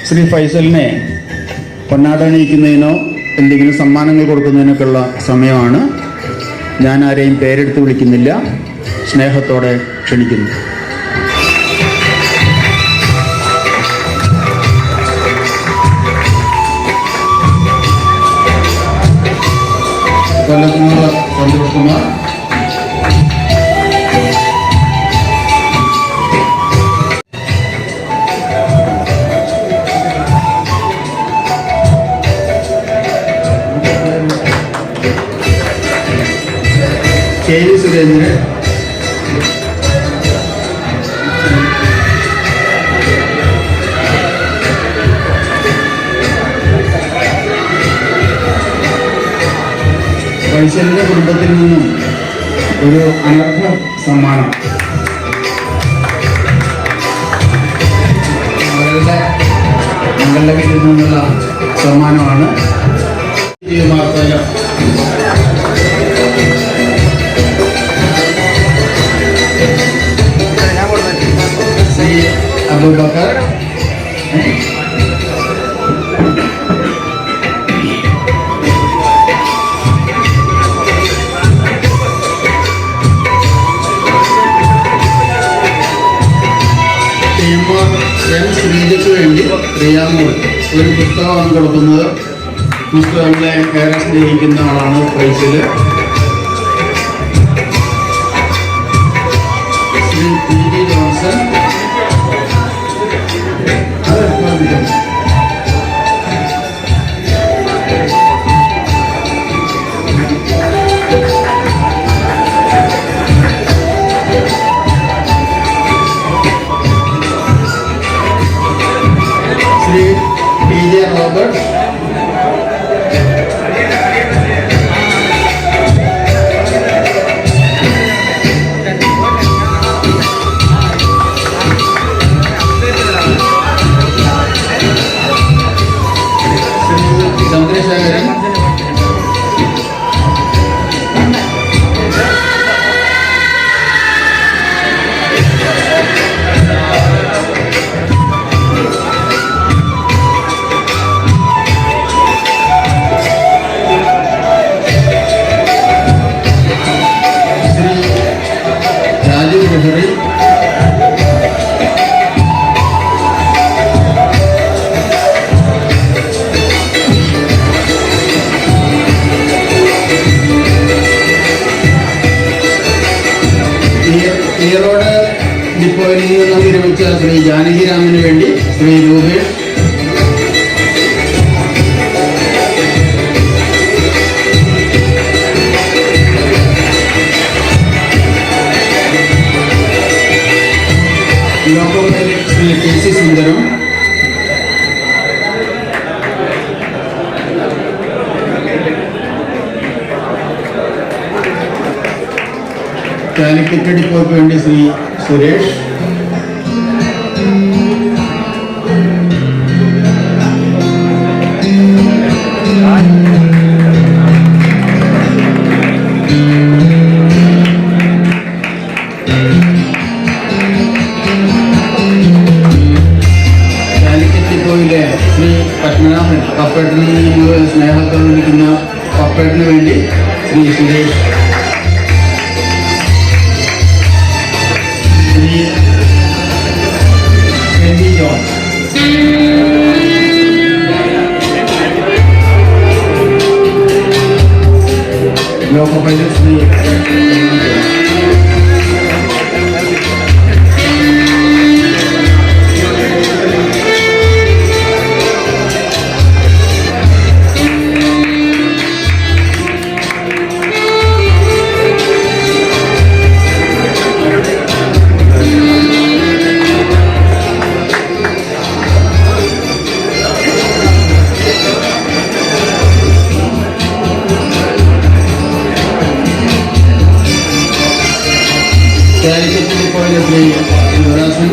ശ്രീ ഫൈസലിനെ പൊന്നാടണിയിക്കുന്നതിനോ എന്തെങ്കിലും സമ്മാനങ്ങൾ കൊടുക്കുന്നതിനൊക്കെയുള്ള സമയമാണ്. ഞാൻ ആരെയും പേരെടുത്ത് വിളിക്കുന്നില്ല, സ്നേഹത്തോടെ ക്ഷണിക്കുന്നു. കൊല്ലത്തുനിന്നുള്ള സന്തോഷ് കുമാർ, കെ വി സുരേന്ദ്രൻ, ഫൈസലിന്റെ കുടുംബത്തിൽ നിന്നും ഒരു അനർഘ സമ്മാനം. മകളുടെ വീട്ടിൽ നിന്നുള്ള സമ്മാനമാണ്. ശ്രീ അബൂബക്കർ, ശ്രീജയ്ക്ക് വേണ്ടി റിയാമോൾ ഒരു പുസ്തകമാണ് കൊടുക്കുന്നത്. പുസ്തകങ്ങളെ ഏറെ സ്നേഹിക്കുന്ന ആളാണ് Faisal. Shri P D Johnson, Shri P J Robert, Chandrasekharan, Shri Raju Behari, Erode ഡിപ്പോയിൽ നിന്നും വിരമിച്ച ശ്രീ ജാനകിരാമന് വേണ്ടി ശ്രീ രൂപേഷ്, ലോകോപയിൽ ശ്രീ കെ സി സുന്ദരം, കാലിക്കറ്റ് ഡിപ്പോയ്ക്ക് വേണ്ടി ശ്രീ സുരേഷ്, കാലിക്കറ്റ് ഡിപ്പോയിലെ ശ്രീ പത്മനാഭൻ പപ്പേട്ടിന് നമ്മൾ സ്നേഹത്തോടെ വിളിക്കുന്ന പപ്പേട്ടിന് വേണ്ടി Shri Suresh, Shri N D John, ലോകോപയിൽ ശ്രീ കാലിക്കറ്റ് ഡിപ്പോയിലെ ശ്രീ ശിവദാസൻ,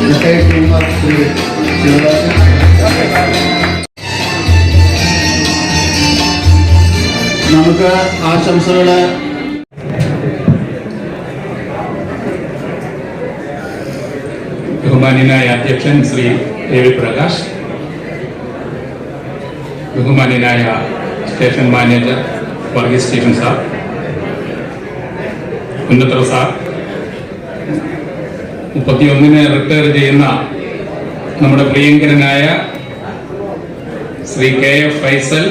റിട്ടയർഡ് ടീമർ ശ്രീ ശിവദാസൻ, നമുക്ക് ആശംസകൾ ബഹുമാന്യനായ അധ്യക്ഷൻ ശ്രീ എ വി പ്രകാശ്, ബഹുമാന്യനായ station manager Varghese Stephen sir, ഉന്നത്ര സാർ, 31-ന് റിട്ടയർ ചെയ്യുന്ന നമ്മുടെ പ്രിയങ്കരനായ ശ്രീ കെ എഫ് ഫൈസൽ,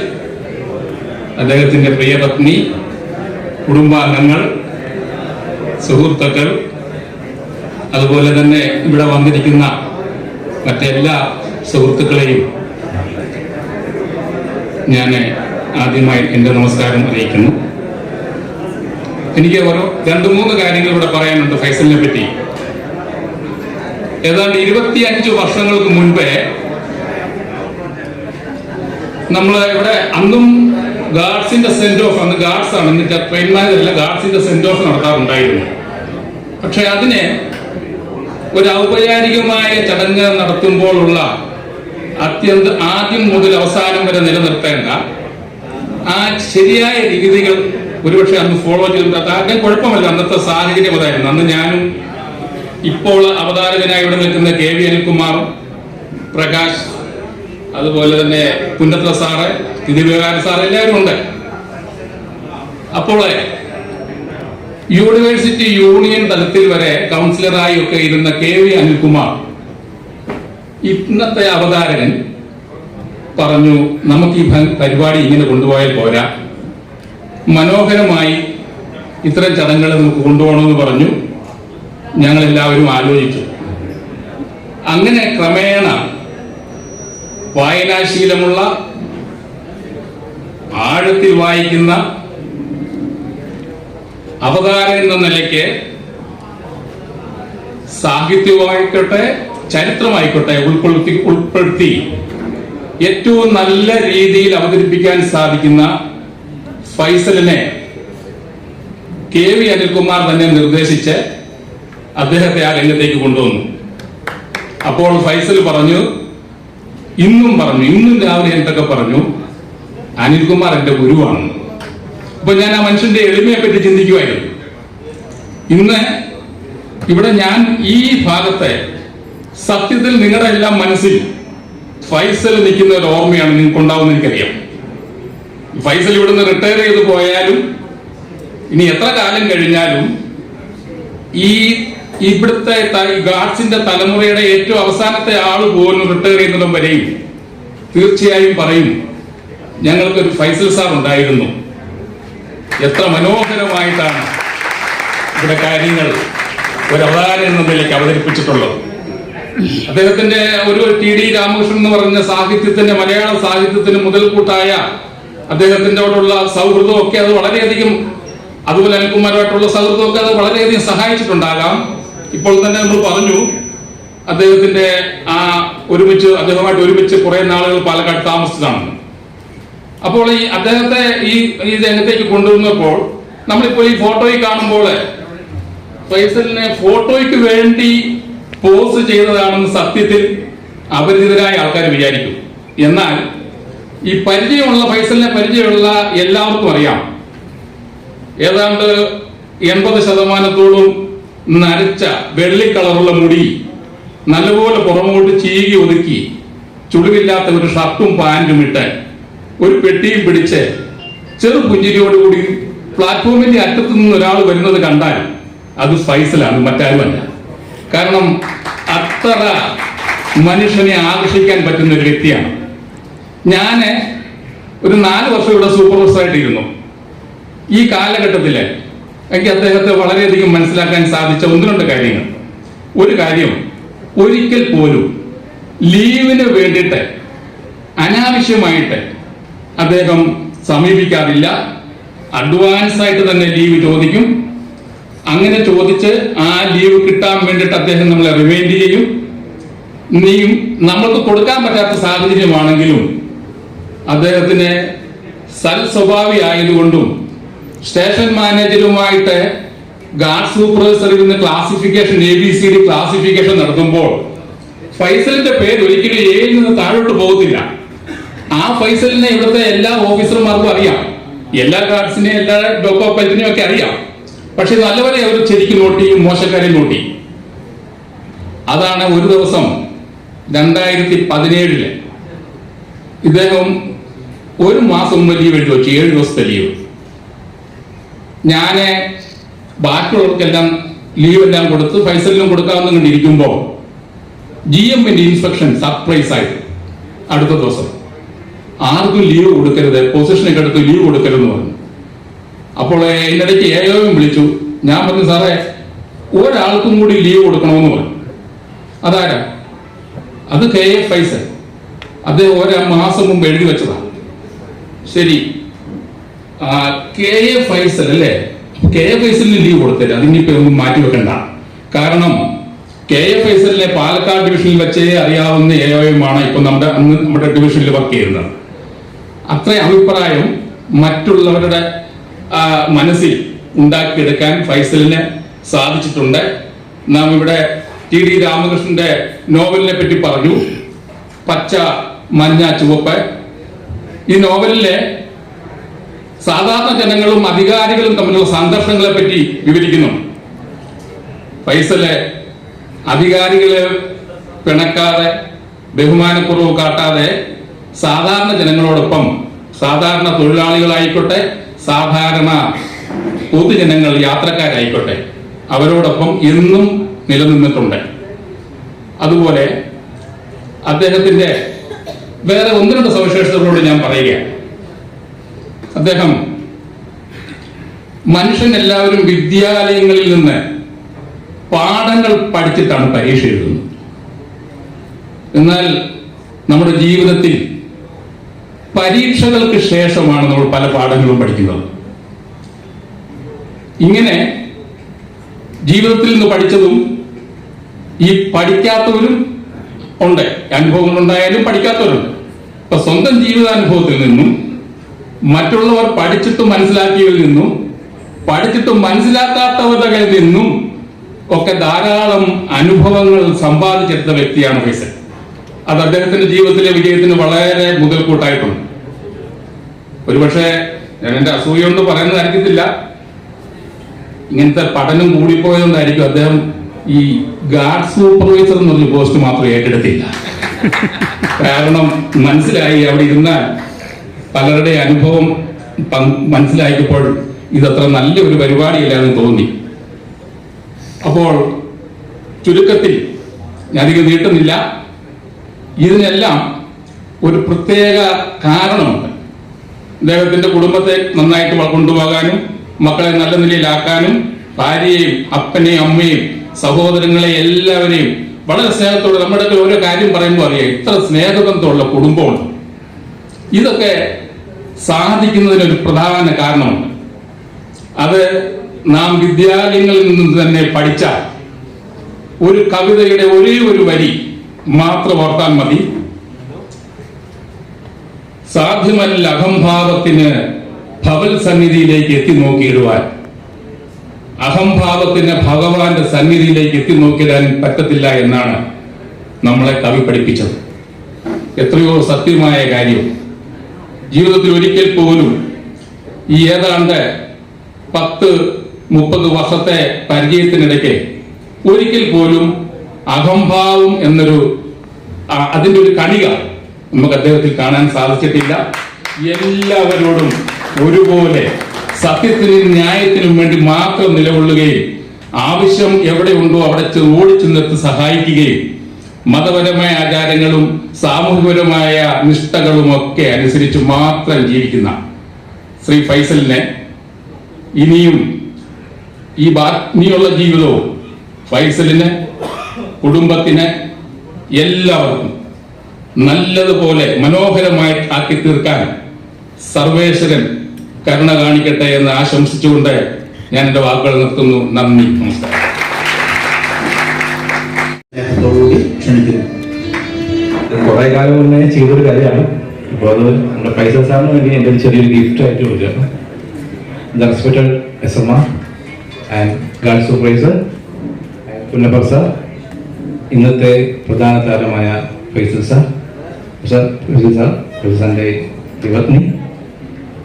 അദ്ദേഹത്തിൻ്റെ പ്രിയപത്നി, കുടുംബാംഗങ്ങൾ, സുഹൃത്തുക്കൾ, അതുപോലെ തന്നെ ഇവിടെ വന്നിരിക്കുന്ന മറ്റെല്ലാ സുഹൃത്തുക്കളെയും ഞാൻ ആദ്യമായി എൻ്റെ നമസ്കാരം അറിയിക്കുന്നു. എനിക്ക് ഓരോ 2-3 കാര്യങ്ങൾ ഇവിടെ പറയാനുണ്ട് ഫൈസലിനെ പറ്റി. ഏതാണ്ട് 25 വർഷങ്ങൾക്ക് മുൻപേ നമ്മൾ ഇവിടെ അന്നും ഗാർഡ്സിന്റെ സെന്റ് ഓഫ്, അന്ന് ഗാർഡ്സ് ആണ്, എന്നിട്ട് ട്രെയിൻ മാനേജറല്ല, ഗാർഡ്സിന്റെ സെന്റ് ഓഫ് നടത്താറുണ്ടായിരുന്നു. പക്ഷെ അതിന് ഒരു ഔപചാരികമായ ചടങ്ങ് നടത്തുമ്പോഴുള്ള ആദ്യം മുതൽ അവസാനം വരെ നിലനിർത്തേണ്ട ആ ശരിയായ രീതികൾ ഒരുപക്ഷെ അന്ന് ഫോളോ ചെയ്തിട്ട് ആദ്യം കുഴപ്പമില്ല, അന്നത്തെ സാഹചര്യം അതായിരുന്നു. അന്ന് ഞാനും ഇപ്പോൾ അവതാരകനായി ഇവിടെ നിൽക്കുന്ന കെ വി അനിൽകുമാറും, പ്രകാശ്, അതുപോലെ തന്നെ പുന്നത്ര സാറ്, സ്ഥിതിവികാര സാറ് എല്ലാവരും ഉണ്ട്. അപ്പോൾ യൂണിവേഴ്സിറ്റി യൂണിയൻ തലത്തിൽ വരെ കൗൺസിലറായി ഒക്കെ ഇരുന്ന കെ വി അനിൽകുമാർ, ഇന്നത്തെ അവതാരകൻ, പറഞ്ഞു നമുക്ക് ഈ പരിപാടി ഇങ്ങനെ കൊണ്ടുപോയാൽ പോരാ, മനോഹരമായി ഇത്തരം ചടങ്ങുകൾ നമുക്ക് കൊണ്ടുപോകണമെന്ന് പറഞ്ഞു. ഞങ്ങളെല്ലാവരും ആലോചിച്ചു. അങ്ങനെ ക്രമേണ വായനാശീലമുള്ള, ആഴത്തിൽ വായിക്കുന്ന അവതാരകൻ എന്ന നിലയ്ക്ക് സാഹിത്യമായിക്കോട്ടെ ചരിത്രമായിക്കോട്ടെ ഉൾപ്പെടുത്തി ഏറ്റവും നല്ല രീതിയിൽ അവതരിപ്പിക്കാൻ സാധിക്കുന്ന ഫൈസലിനെ കെ വി അനിൽകുമാർ തന്നെ നിർദ്ദേശിച്ച് അദ്ദേഹത്തെ ആ രംഗത്തേക്ക് കൊണ്ടുവന്നു. അപ്പോൾ ഫൈസൽ പറഞ്ഞു, ഇന്നും രാവിലെ എന്തൊക്കെ പറഞ്ഞു, അനിൽകുമാർ എന്റെ ഗുരുവാണ്. അപ്പൊ ഞാൻ ആ മനുഷ്യന്റെ എളിമയെ പറ്റി ചിന്തിക്കുമായിരുന്നു. ഇന്ന് ഇവിടെ ഞാൻ ഈ ഭാഗത്തെ സത്യത്തിൽ നിങ്ങളുടെ എല്ലാം മനസ്സിൽ ഫൈസൽ നിൽക്കുന്ന ഒരു ഓർമ്മയാണ് നിങ്ങൾക്ക് ഉണ്ടാവുന്ന എനിക്കറിയാം. ഫൈസൽ ഇവിടുന്ന് റിട്ടയർ ചെയ്ത് പോയാലും ഇനി എത്ര കാലം കഴിഞ്ഞാലും ഈ ഇവിടുത്തെ ഗാർഡ്സിന്റെ തലമുറയുടെ ഏറ്റവും അവസാനത്തെ ആള് പോലും റിട്ടയർ ചെയ്യുന്നതും വരെയും തീർച്ചയായും പറയും, ഞങ്ങൾക്കൊരു ഫൈസൽ സാർ ഉണ്ടായിരുന്നു. എത്ര മനോഹരമായിട്ടാണ് ഇവിടെ കാര്യങ്ങൾ ഒരു അവതാരം എന്ന നിലയ്ക്ക് അവതരിപ്പിച്ചിട്ടുള്ളത്. അദ്ദേഹത്തിന്റെ ഒരു TD രാമകൃഷ്ണൻ എന്ന് പറഞ്ഞ സാഹിത്യത്തിന്റെ, മലയാള സാഹിത്യത്തിന് മുതൽക്കൂട്ടായ അദ്ദേഹത്തിനോടുള്ള സൗഹൃദമൊക്കെ അത് വളരെയധികം, അതുപോലെ അനിൽകുമാരുമായിട്ടുള്ള സൗഹൃദമൊക്കെ അത് വളരെയധികം സഹായിച്ചിട്ടുണ്ടാകാം. ഇപ്പോൾ തന്നെ നമ്മൾ പറഞ്ഞു, അദ്ദേഹത്തിന്റെ അദ്ദേഹമായിട്ട് ഒരുമിച്ച് കുറെ നാളുകൾ പാലക്കാട് താമസിച്ചതാണ്. അപ്പോൾ ഈ അദ്ദേഹത്തെ ഈ രംഗത്തേക്ക് കൊണ്ടുവന്നപ്പോൾ നമ്മളിപ്പോൾ ഈ ഫോട്ടോയിൽ കാണുമ്പോൾ ഫൈസലിനെ ഫോട്ടോയ്ക്ക് വേണ്ടി പോസ് ചെയ്തതാണെന്ന് സത്യത്തിൽ അപരിചിതരായ ആൾക്കാർ വിചാരിക്കും. എന്നാൽ ഈ ഫൈസലിനെ പരിചയമുള്ള എല്ലാവർക്കും അറിയാം, ഏതാണ്ട് 80% നരച്ച വെള്ളി കളറുള്ള മുടി, നല്ലപോലെ പുറമോട്ട് ചീകി ഒതുക്കി, ചുളിവില്ലാത്ത ഒരു ഷർട്ടും പാന്റും ഇട്ട്, ഒരു പെട്ടിയും പിടിച്ച് ചെറു പുഞ്ചിരിയോടുകൂടി പ്ലാറ്റ്ഫോമിന്റെ അറ്റത്തു നിന്ന് ഒരാൾ വരുന്നത് കണ്ടാൽ അത് ഫൈസലാണ്, മറ്റാരുമല്ല. കാരണം അത്ര മനുഷ്യനെ ആകർഷിക്കാൻ പറ്റുന്ന ഒരു വ്യക്തിയാണ്. ഞാൻ ഒരു 4 വർഷം ഇവിടെ സൂപ്പർവൈസറായിട്ടിരുന്നു. ഈ കാലഘട്ടത്തിൽ എനിക്ക് അദ്ദേഹത്തെ വളരെയധികം മനസ്സിലാക്കാൻ സാധിച്ച 1-2 കാര്യങ്ങൾ. ഒരു കാര്യം, ഒരിക്കൽ പോലും ലീവിന് വേണ്ടിയിട്ട് അനാവശ്യമായിട്ട് അദ്ദേഹം സമീപിക്കാറില്ല. അഡ്വാൻസ് ആയിട്ട് തന്നെ ലീവ് ചോദിക്കും. അങ്ങനെ ചോദിച്ച് ആ ലീവ് കിട്ടാൻ വേണ്ടിയിട്ട് അദ്ദേഹം നമ്മളെ റിമൈൻഡ് ചെയ്യും. നമ്മൾക്ക് കൊടുക്കാൻ പറ്റാത്ത സാഹചര്യമാണെങ്കിലും അദ്ദേഹത്തിന് സൽസ്വഭാവി ആയതുകൊണ്ടും സ്റ്റേഷൻ മാനേജറുമായിട്ട് ഗാർഡ് സൂപ്പർവൈസറിൽ നിന്ന് ക്ലാസിഫിക്കേഷൻ ABCD ക്ലാസിഫിക്കേഷൻ നടത്തുമ്പോൾ ഫൈസലിന്റെ പേര് ഒരിക്കലും Aയിൽ നിന്ന് താഴോട്ട് പോകത്തില്ല. ആ ഫൈസലിനെ ഇവിടുത്തെ എല്ലാ ഓഫീസർമാർക്കും അറിയാം, എല്ലാ ഗാർഡ്സിനെയും എല്ലാ ഡോക്കോ പൈലറ്റിനെയും ഒക്കെ അറിയാം. പക്ഷെ നല്ലവരെ അവർ ശരിക്കും നോട്ട് ചെയ്യും, മോശക്കാരെ നോട്ട് ചെയ്യും. അതാണ് ഒരു ദിവസം 2017 ഇദ്ദേഹം ഒരു മാസം ലീവ് എഴുതി വെച്ചു, 7 ദിവസത്തെ ലീവ്. ഞാൻ ബാക്കിയുള്ളവർക്കെല്ലാം ലീവ് എല്ലാം കൊടുത്ത് ഫൈസലിനും കൊടുക്കാമെന്ന് കണ്ടിരിക്കുമ്പോൾ GMന്റെ ഇൻസ്പെക്ഷൻ സർപ്രൈസ് ആയിട്ട് അടുത്ത ദിവസം ആർക്കും ലീവ് കൊടുക്കരുത്, പൊസിഷനൊക്കെ എടുത്ത് ലീവ് കൊടുക്കരുതെന്ന് പറഞ്ഞു. അപ്പോൾ ഇതിനിടയ്ക്ക് AOയും വിളിച്ചു. ഞാൻ പറഞ്ഞു, സാറേ ഒരാൾക്കും കൂടി ലീവ് കൊടുക്കണമെന്ന് പറഞ്ഞു. അതാരാ? അത് KA ഫൈസൽ. അത് ഒരു മാസം മുമ്പ് എഴുതി വെച്ചതാണ്. ശരി, KA ഫൈസൽ അല്ലേ? KA ഫൈസലിന് ലീവ് കൊടുത്തില്ല, അതിനിപ്പോ ഒന്നും മാറ്റി വെക്കണ്ട. കാരണം KA ഫൈസലിനെ പാലക്കാട് ഡിവിഷനിൽ വെച്ചേ അറിയാവുന്ന AOയുമാണ് ഇപ്പൊ നമ്മുടെ ഡിവിഷനിൽ വർക്ക് ചെയ്യുന്നത്. അത്രയും അഭിപ്രായം മറ്റുള്ളവരുടെ മനസ്സിൽ ഉണ്ടാക്കിയെടുക്കാൻ ഫൈസലിന് സാധിച്ചിട്ടുണ്ട്. നാം ഇവിടെ TD രാമകൃഷ്ണന്റെ നോവലിനെ പറ്റി പറഞ്ഞു, പച്ച മഞ്ഞ ചുവപ്പ്. ഈ നോവലിലെ സാധാരണ ജനങ്ങളും അധികാരികളും തമ്മിലുള്ള സംഘർഷങ്ങളെ പറ്റി വിവരിക്കുന്നു. ഫൈസല് അധികാരികളെ പിണക്കാതെ, ബഹുമാനക്കുറവ് കാട്ടാതെ സാധാരണ ജനങ്ങളോടൊപ്പം, സാധാരണ തൊഴിലാളികളായിക്കോട്ടെ, സാധാരണ പൊതുജനങ്ങൾ, യാത്രക്കാരായിക്കോട്ടെ, അവരോടൊപ്പം എന്നും നിലനിന്നിട്ടുണ്ട്. അതുപോലെ അദ്ദേഹത്തിന്റെ വേറെ 1-2 സവിശേഷതകളോട് ഞാൻ പറയുകയാണ്. അദ്ദേഹം മനുഷ്യനെല്ലാവരും വിദ്യാലയങ്ങളിൽ നിന്ന് പാഠങ്ങൾ പഠിച്ചിട്ടാണ് പരീക്ഷ എഴുതുന്നത്. എന്നാൽ നമ്മുടെ ജീവിതത്തിൽ പരീക്ഷകൾക്ക് ശേഷമാണ് നമ്മൾ പല പാഠങ്ങളും പഠിക്കുന്നത്. ഇങ്ങനെ ജീവിതത്തിൽ നിന്ന് പഠിച്ചതും ഈ പഠിക്കാത്തവരും ഉണ്ട്. അനുഭവങ്ങൾ ഉണ്ടായാലും പഠിക്കാത്തവരുണ്ട്. ഇപ്പൊ സ്വന്തം ജീവിതാനുഭവത്തിൽ നിന്നും, മറ്റുള്ളവർ പഠിച്ചിട്ട് മനസ്സിലാക്കിയതിൽ നിന്നും, പഠിച്ചിട്ട് മനസ്സിലാക്കാത്തവരുടെ നിന്നും ഒക്കെ ധാരാളം അനുഭവങ്ങൾ സമ്പാദിച്ചെടുത്ത വ്യക്തിയാണ് ഫൈസൽ. അത് അദ്ദേഹത്തിന്റെ ജീവിതത്തിലെ വിജയത്തിന് വളരെ മുതൽക്കൂട്ടായിട്ടുണ്ട്. ഒരുപക്ഷെ ഞാൻ എന്റെ അസൂയൊന്നും പറയുന്നതായിരിക്കത്തില്ല, ഇങ്ങനത്തെ പഠനം കൂടിപ്പോയതുകൊണ്ടായിരിക്കും അദ്ദേഹം ഈ ഗാർഡ് സൂപ്പർവൈസർ എന്നൊരു പോസ്റ്റ് മാത്രം ഏറ്റെടുത്തില്ല. കാരണം മനസ്സിലായി, അവിടെ ഇരുന്നാൽ പലരുടെ അനുഭവം മനസ്സിലാക്കിയപ്പോൾ ഇതത്ര നല്ലൊരു പരിപാടിയില്ലാന്ന് തോന്നി. അപ്പോൾ ചുരുക്കത്തിൽ ഞാൻ അധികം നീട്ടുന്നില്ല, ഇതിനെല്ലാം ഒരു പ്രത്യേക കാരണമുണ്ട്. അദ്ദേഹത്തിന്റെ കുടുംബത്തെ നന്നായിട്ട് കൊണ്ടുപോകാനും, മക്കളെ നല്ല നിലയിലാക്കാനും, ഭാര്യയെയും അപ്പനെയും അമ്മയും സഹോദരങ്ങളെ എല്ലാവരെയും വളരെ സ്നേഹത്തോടെ, നമ്മുടെ ഓരോ കാര്യം പറയുമ്പോൾ അറിയാം ഇത്ര സ്നേഹബന്ധമുള്ള കുടുംബമുണ്ട്. ഇതൊക്കെ സാധിക്കുന്നതിനൊരു പ്രധാന കാരണമുണ്ട്. അത് നാം വിദ്യാലയങ്ങളിൽ നിന്ന് തന്നെ പഠിച്ച ഒരു കവിതയുടെ ഒരേ ഒരു വരി മാത്രം ഓർത്താൽ മതി. സാധ്യമല്ല അഹംഭാവത്തിന് ഭവൽ സന്നിധിയിലേക്ക് എത്തി നോക്കിയിടുവാൻ. അഹംഭാവത്തിന് ഭഗവാന്റെ സന്നിധിയിലേക്ക് എത്തി നോക്കിയിടാൻ പറ്റത്തില്ല എന്നാണ് നമ്മളെ കവി പഠിപ്പിച്ചത്. എത്രയോ സത്യമായ കാര്യം. ജീവിതത്തിൽ ഒരിക്കൽ പോലും ഈ ഏതാണ്ട് 10-30 വർഷത്തെ പരിചയത്തിനിടയ്ക്ക് ഒരിക്കൽ പോലും അഹംഭാവം എന്നൊരു അതിന്റെ ഒരു കണിക നമുക്ക് അദ്ദേഹത്തിൽ കാണാൻ സാധിച്ചിട്ടില്ല. എല്ലാവരോടും ഒരുപോലെ സത്യത്തിനും ന്യായത്തിനും വേണ്ടി മാത്രം നിലകൊള്ളുകയും, ആവശ്യം എവിടെയുണ്ടോ അവിടെ ഓടിച്ചെന്നെത്തി സഹായിക്കുകയും, മതപരമായ ആചാരങ്ങളും സാമൂഹികപരമായ നിഷ്ഠകളും ഒക്കെ അനുസരിച്ച് മാത്രം ജീവിക്കുന്ന ശ്രീ ഫൈസലിനെ ഇനിയും ഇനിയുള്ള ജീവിതവും ഫൈസലിന്, കുടുംബത്തിന്, എല്ലാവർക്കും നല്ലതുപോലെ മനോഹരമായി ആക്കി തീർക്കാൻ സർവേശ്വരൻ കരുണ കാണിക്കട്ടെ എന്ന് ആശംസിച്ചുകൊണ്ട് ഞാൻ എന്റെ വാക്കുകൾ നിർത്തുന്നു. നന്ദി, നമസ്കാരം. കുറെ കാലം മുന്നേ ചെയ്തൊരു കാര്യമാണ്. അപ്പോൾ അത് നമ്മുടെ ഫൈസൽ സാറിന് വേണ്ടി എൻ്റെ ഒരു ചെറിയൊരു ഗിഫ്റ്റ് ആയിട്ട് കൊടുക്കുകയാണ്. The respected SMR and guard supervisor പുന്നപ്പർ സാർ, ഇന്നത്തെ പ്രധാന താരമായ ഫൈസൽ സാർ, ഫൈസൽ സാറിൻ്റെ പത്നി,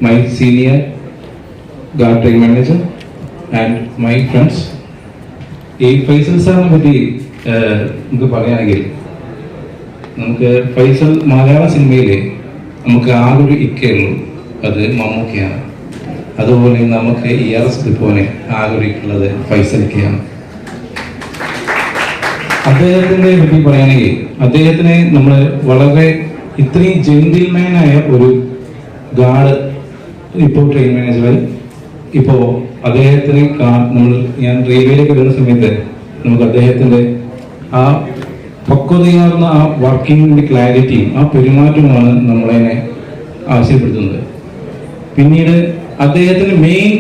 my senior guard train manager and my friends. ഈ ഫൈസൽ സാറിനെ പറ്റി നമുക്ക് പറയുകയാണെങ്കിൽ നമുക്ക് ഫൈസൽ മലയാള സിനിമയിൽ നമുക്ക് ആകെ ഒരു ഇക്കയുള്ളൂ, അത് മമ്മൂക്കയാണ്. അതുപോലെ നമുക്ക് AR പോലെ ആകെ ഒരു ഇക്കുള്ളത് ഫൈസലിക്കയാണ്. അദ്ദേഹത്തിൻ്റെ പറ്റി പറയുകയാണെങ്കിൽ അദ്ദേഹത്തിനെ നമ്മൾ വളരെ ഇത്രയും ജെന്റിൽമാനായ ഒരു ഗാർഡ് ഇപ്പോൾ ട്രെയിൻ മാനേജർ ഇപ്പോൾ അദ്ദേഹത്തിന് ഞാൻ റെയിൽവേയിലേക്ക് വരുന്ന സമയത്ത് നമുക്ക് അദ്ദേഹത്തിൻ്റെ ആ പക്വതയാർന്ന ആ വർക്കിങ്ങിൻ്റെ ക്ലാരിറ്റിയും ആ പെരുമാറ്റവുമാണ് നമ്മളതിനെ ആശ്ചര്യപ്പെടുത്തുന്നത്. പിന്നീട് അദ്ദേഹത്തിന് മെയിൻ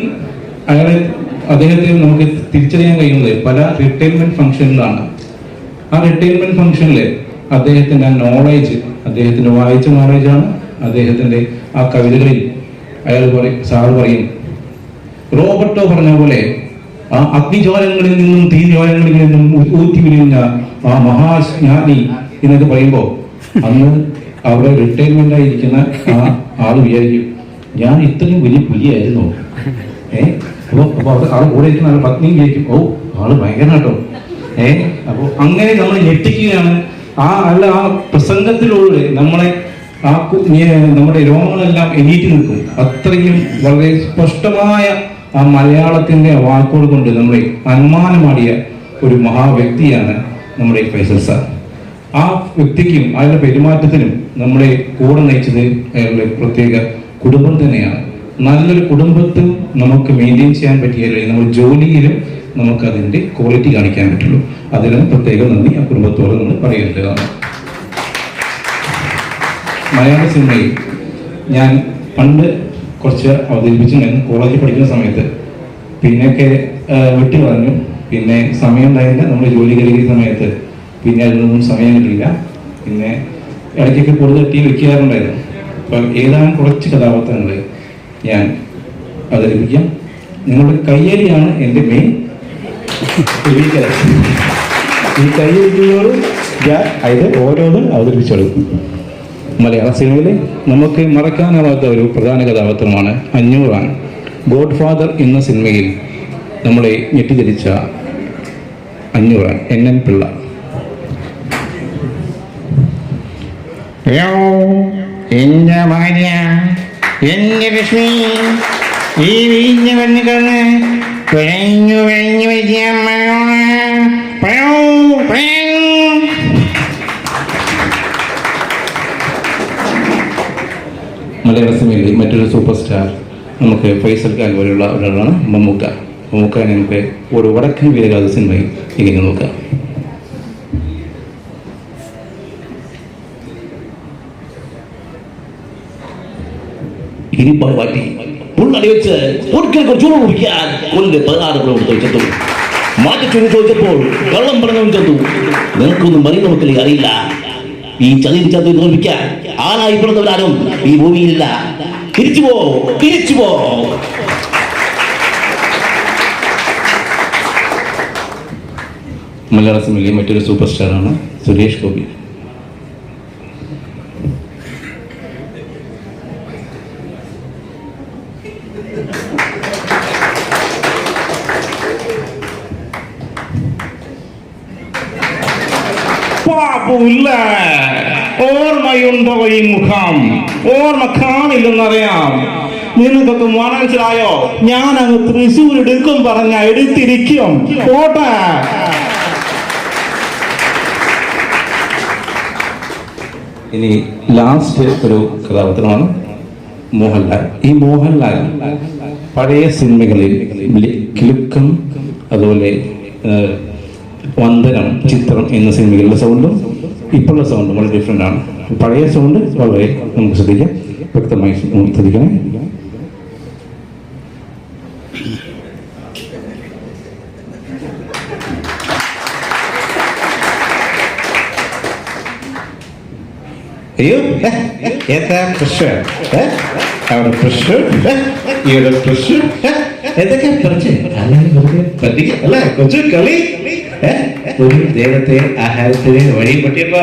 അദ്ദേഹത്തെ നമുക്ക് തിരിച്ചറിയാൻ കഴിയുന്നത് പല റിട്ടയർമെന്റ് ഫംഗ്ഷനിലാണ്. ആ റിട്ടയർമെന്റ് ഫംഗ്ഷനിൽ അദ്ദേഹത്തിൻ്റെ ആ നോളേജ്, അദ്ദേഹത്തിൻ്റെ വായിച്ച നോളേജാണ്. അദ്ദേഹത്തിൻ്റെ ആ കവിതകളിൽ സാറ് പറയും, റോബർട്ടോ പറഞ്ഞ പോലെ ആ അഗ്നിജ്വാലങ്ങളിൽ നിന്നും തീജ്വാലങ്ങളിൽ നിന്നും ഊറ്റി വിരിഞ്ഞ ആ മഹാജ്ഞാനി എന്നൊക്കെ പറയുമ്പോൾ അന്ന് അവിടെ റിട്ടയർമെന്റ് ആയിരിക്കുന്ന ആ ആള് വിചാരിക്കും, ഞാൻ ഇത്രയും വലിയ പുലിയായിരുന്നു. അപ്പോൾ ആൾ കൂടെ ഇരിക്കുന്ന ആൾ പത്നിയും വിചാരിക്കും, ഓ ആള് ഭയങ്കര കേട്ടോ. അപ്പോൾ അങ്ങനെ നമ്മൾ ഞെട്ടിക്കുകയാണ്. ആ പ്രസംഗത്തിലൂടെ നമ്മളെ നമ്മുടെ രോമങ്ങളെല്ലാം എണീറ്റ് നിൽക്കും. അത്രയും വളരെ സ്പഷ്ടമായ ആ മലയാളത്തിന്റെ വാക്കുകൾ കൊണ്ട് നമ്മളെ അന്മാനമാടിയ ഒരു മഹാവ്യക്തിയാണ് നമ്മുടെ ഫൈസൽ സാർ. ആ വ്യക്തിക്കും അയാളുടെ പെരുമാറ്റത്തിനും നമ്മളെ കൂടെ നയിച്ചത് അയാളുടെ പ്രത്യേക കുടുംബം തന്നെയാണ്. നല്ലൊരു കുടുംബത്തിൽ നമുക്ക് മെയിൻറ്റെയിൻ ചെയ്യാൻ പറ്റിയാലേ നമ്മുടെ ജോലിയിലും നമുക്ക് അതിൻ്റെ ക്വാളിറ്റി കാണിക്കാൻ പറ്റുള്ളൂ. അതിന് പ്രത്യേക നന്ദി ആ കുടുംബത്തോട് നമ്മൾ പറയേണ്ടതാണ്. മലയാള സിനിമയിൽ ഞാൻ പണ്ട് കുറച്ച് അവതരിപ്പിച്ച് ഞാൻ കോളേജിൽ പഠിക്കുന്ന സമയത്ത് പിന്നെയൊക്കെ വിട്ടു പറഞ്ഞു. പിന്നെ സമയം ഉണ്ടായില്ല, നമ്മൾ ജോലി കയറിയ സമയത്ത് പിന്നെ അതിനൊന്നും സമയം കിട്ടിയില്ല. പിന്നെ ഇടയ്ക്കൊക്കെ കൂടുതൽ ടീം വെക്കാറുണ്ടായിരുന്നു. അപ്പം ഏതാനും കുറച്ച് കഥാപാത്രങ്ങൾ ഞാൻ അവതരിപ്പിക്കാം. നിങ്ങളുടെ കയ്യടിയാണ് എൻ്റെ മെയിൻ. ഈ കയ്യടിയോട് ഞാൻ അതിൽ ഓരോന്നും അവതരിപ്പിച്ചെടുക്കും. മലയാള സിനിമയിൽ നമുക്ക് മറക്കാനാവാത്ത ഒരു പ്രധാന കഥാപാത്രമാണ് അഞ്ഞൂറാൻ. ഗോഡ് ഫാദർ എന്ന സിനിമയിൽ നമ്മളെ ഞെട്ടിധരിച്ച അഞ്ഞൂറാൻ NN പിള്ള. എന്റെ ഭാര്യ, എന്റെ ലക്ഷ്മി, ഈ വീഞ്ഞ് വന്ന് കണ്ണ് പിഴഞ്ഞു പിഴഞ്ഞു വയ്ക്കാൻ മലയാള സിനിമയിൽ മറ്റൊരു സൂപ്പർ സ്റ്റാർ നമുക്ക് ഫൈസൽ ഖാൻ പോലെയുള്ള ഒരാളാണ് മമ്മൂക്ക. മമ്മൂക്കാനെ നമുക്ക് ഒരു വടക്കൻ വീരഗാഥ സിനിമയിൽ ഇങ്ങനെ നോക്കാം. ഇരിപ്പാട് മാറ്റി പുള്ളടി വെച്ച് ഒരിക്കൽ ചൂട് കുടിക്കാൻ കൊല്ല് 16 കിലോമീറ്റർ ചെത്തു. മാറ്റച്ചൂട് ചോദിച്ചപ്പോൾ കള്ളം പറഞ്ഞവൻ ചെത്തു. നിങ്ങൾക്കൊന്നും മറി നമുക്കല്ലേ അറിയില്ല. ഈ ചതിയിൽ ചതി തോൽപ്പിക്കാൻ ആനായി പിറന്നവരാരും ഈ ഭൂമിയിലില്ല. തിരിച്ചു പോ, തിരിച്ചു പോ. മലയാള സിനിമയിലെ മറ്റൊരു സൂപ്പർ സ്റ്റാറാണ് സുരേഷ് ഗോപി. ഓർമ്മയുണ്ടോ ഈ മുഖം? ഓർമ്മ കാണില്ലെന്നറിയാം. നിനക്കൊക്കെ മനസ്സിലായോ? ഞാൻ അങ്ങ് തൃശ്ശൂർ എടുക്കും പറഞ്ഞ എടുത്തിരിക്കും. പോട്ടെ. ഇനി ലാസ്റ്റ് ഒരു കഥാപാത്രമാണ് മോഹൻലാൽ. ഈ മോഹൻലാൽ പഴയ സിനിമകളിൽ കിലുക്കം, അതുപോലെ വന്ദനം, ചിത്രം എന്ന സിനിമകളിലെ സൗണ്ടും ഇപ്പോഴുള്ള സൗണ്ടും വളരെ ഡിഫറെൻ്റ് ആണ്. പഴയ സൗണ്ട് വളരെ നമുക്ക് ശ്രദ്ധിക്കാം, വ്യക്തമായി ശ്രദ്ധിക്കണേ. അയ്യോ, എന്താ പ്രഷർ? അവിടെ പ്രഷർ, ഇവിടെ പ്രഷർ, എന്തൊക്കെ പറിച്ച് പറ്റിക്ക അല്ലേ? കൊച്ചു കളി. ഒരു ദൈവത്തെ ആഹാരത്തിന് വഴി പറ്റിയപ്പോ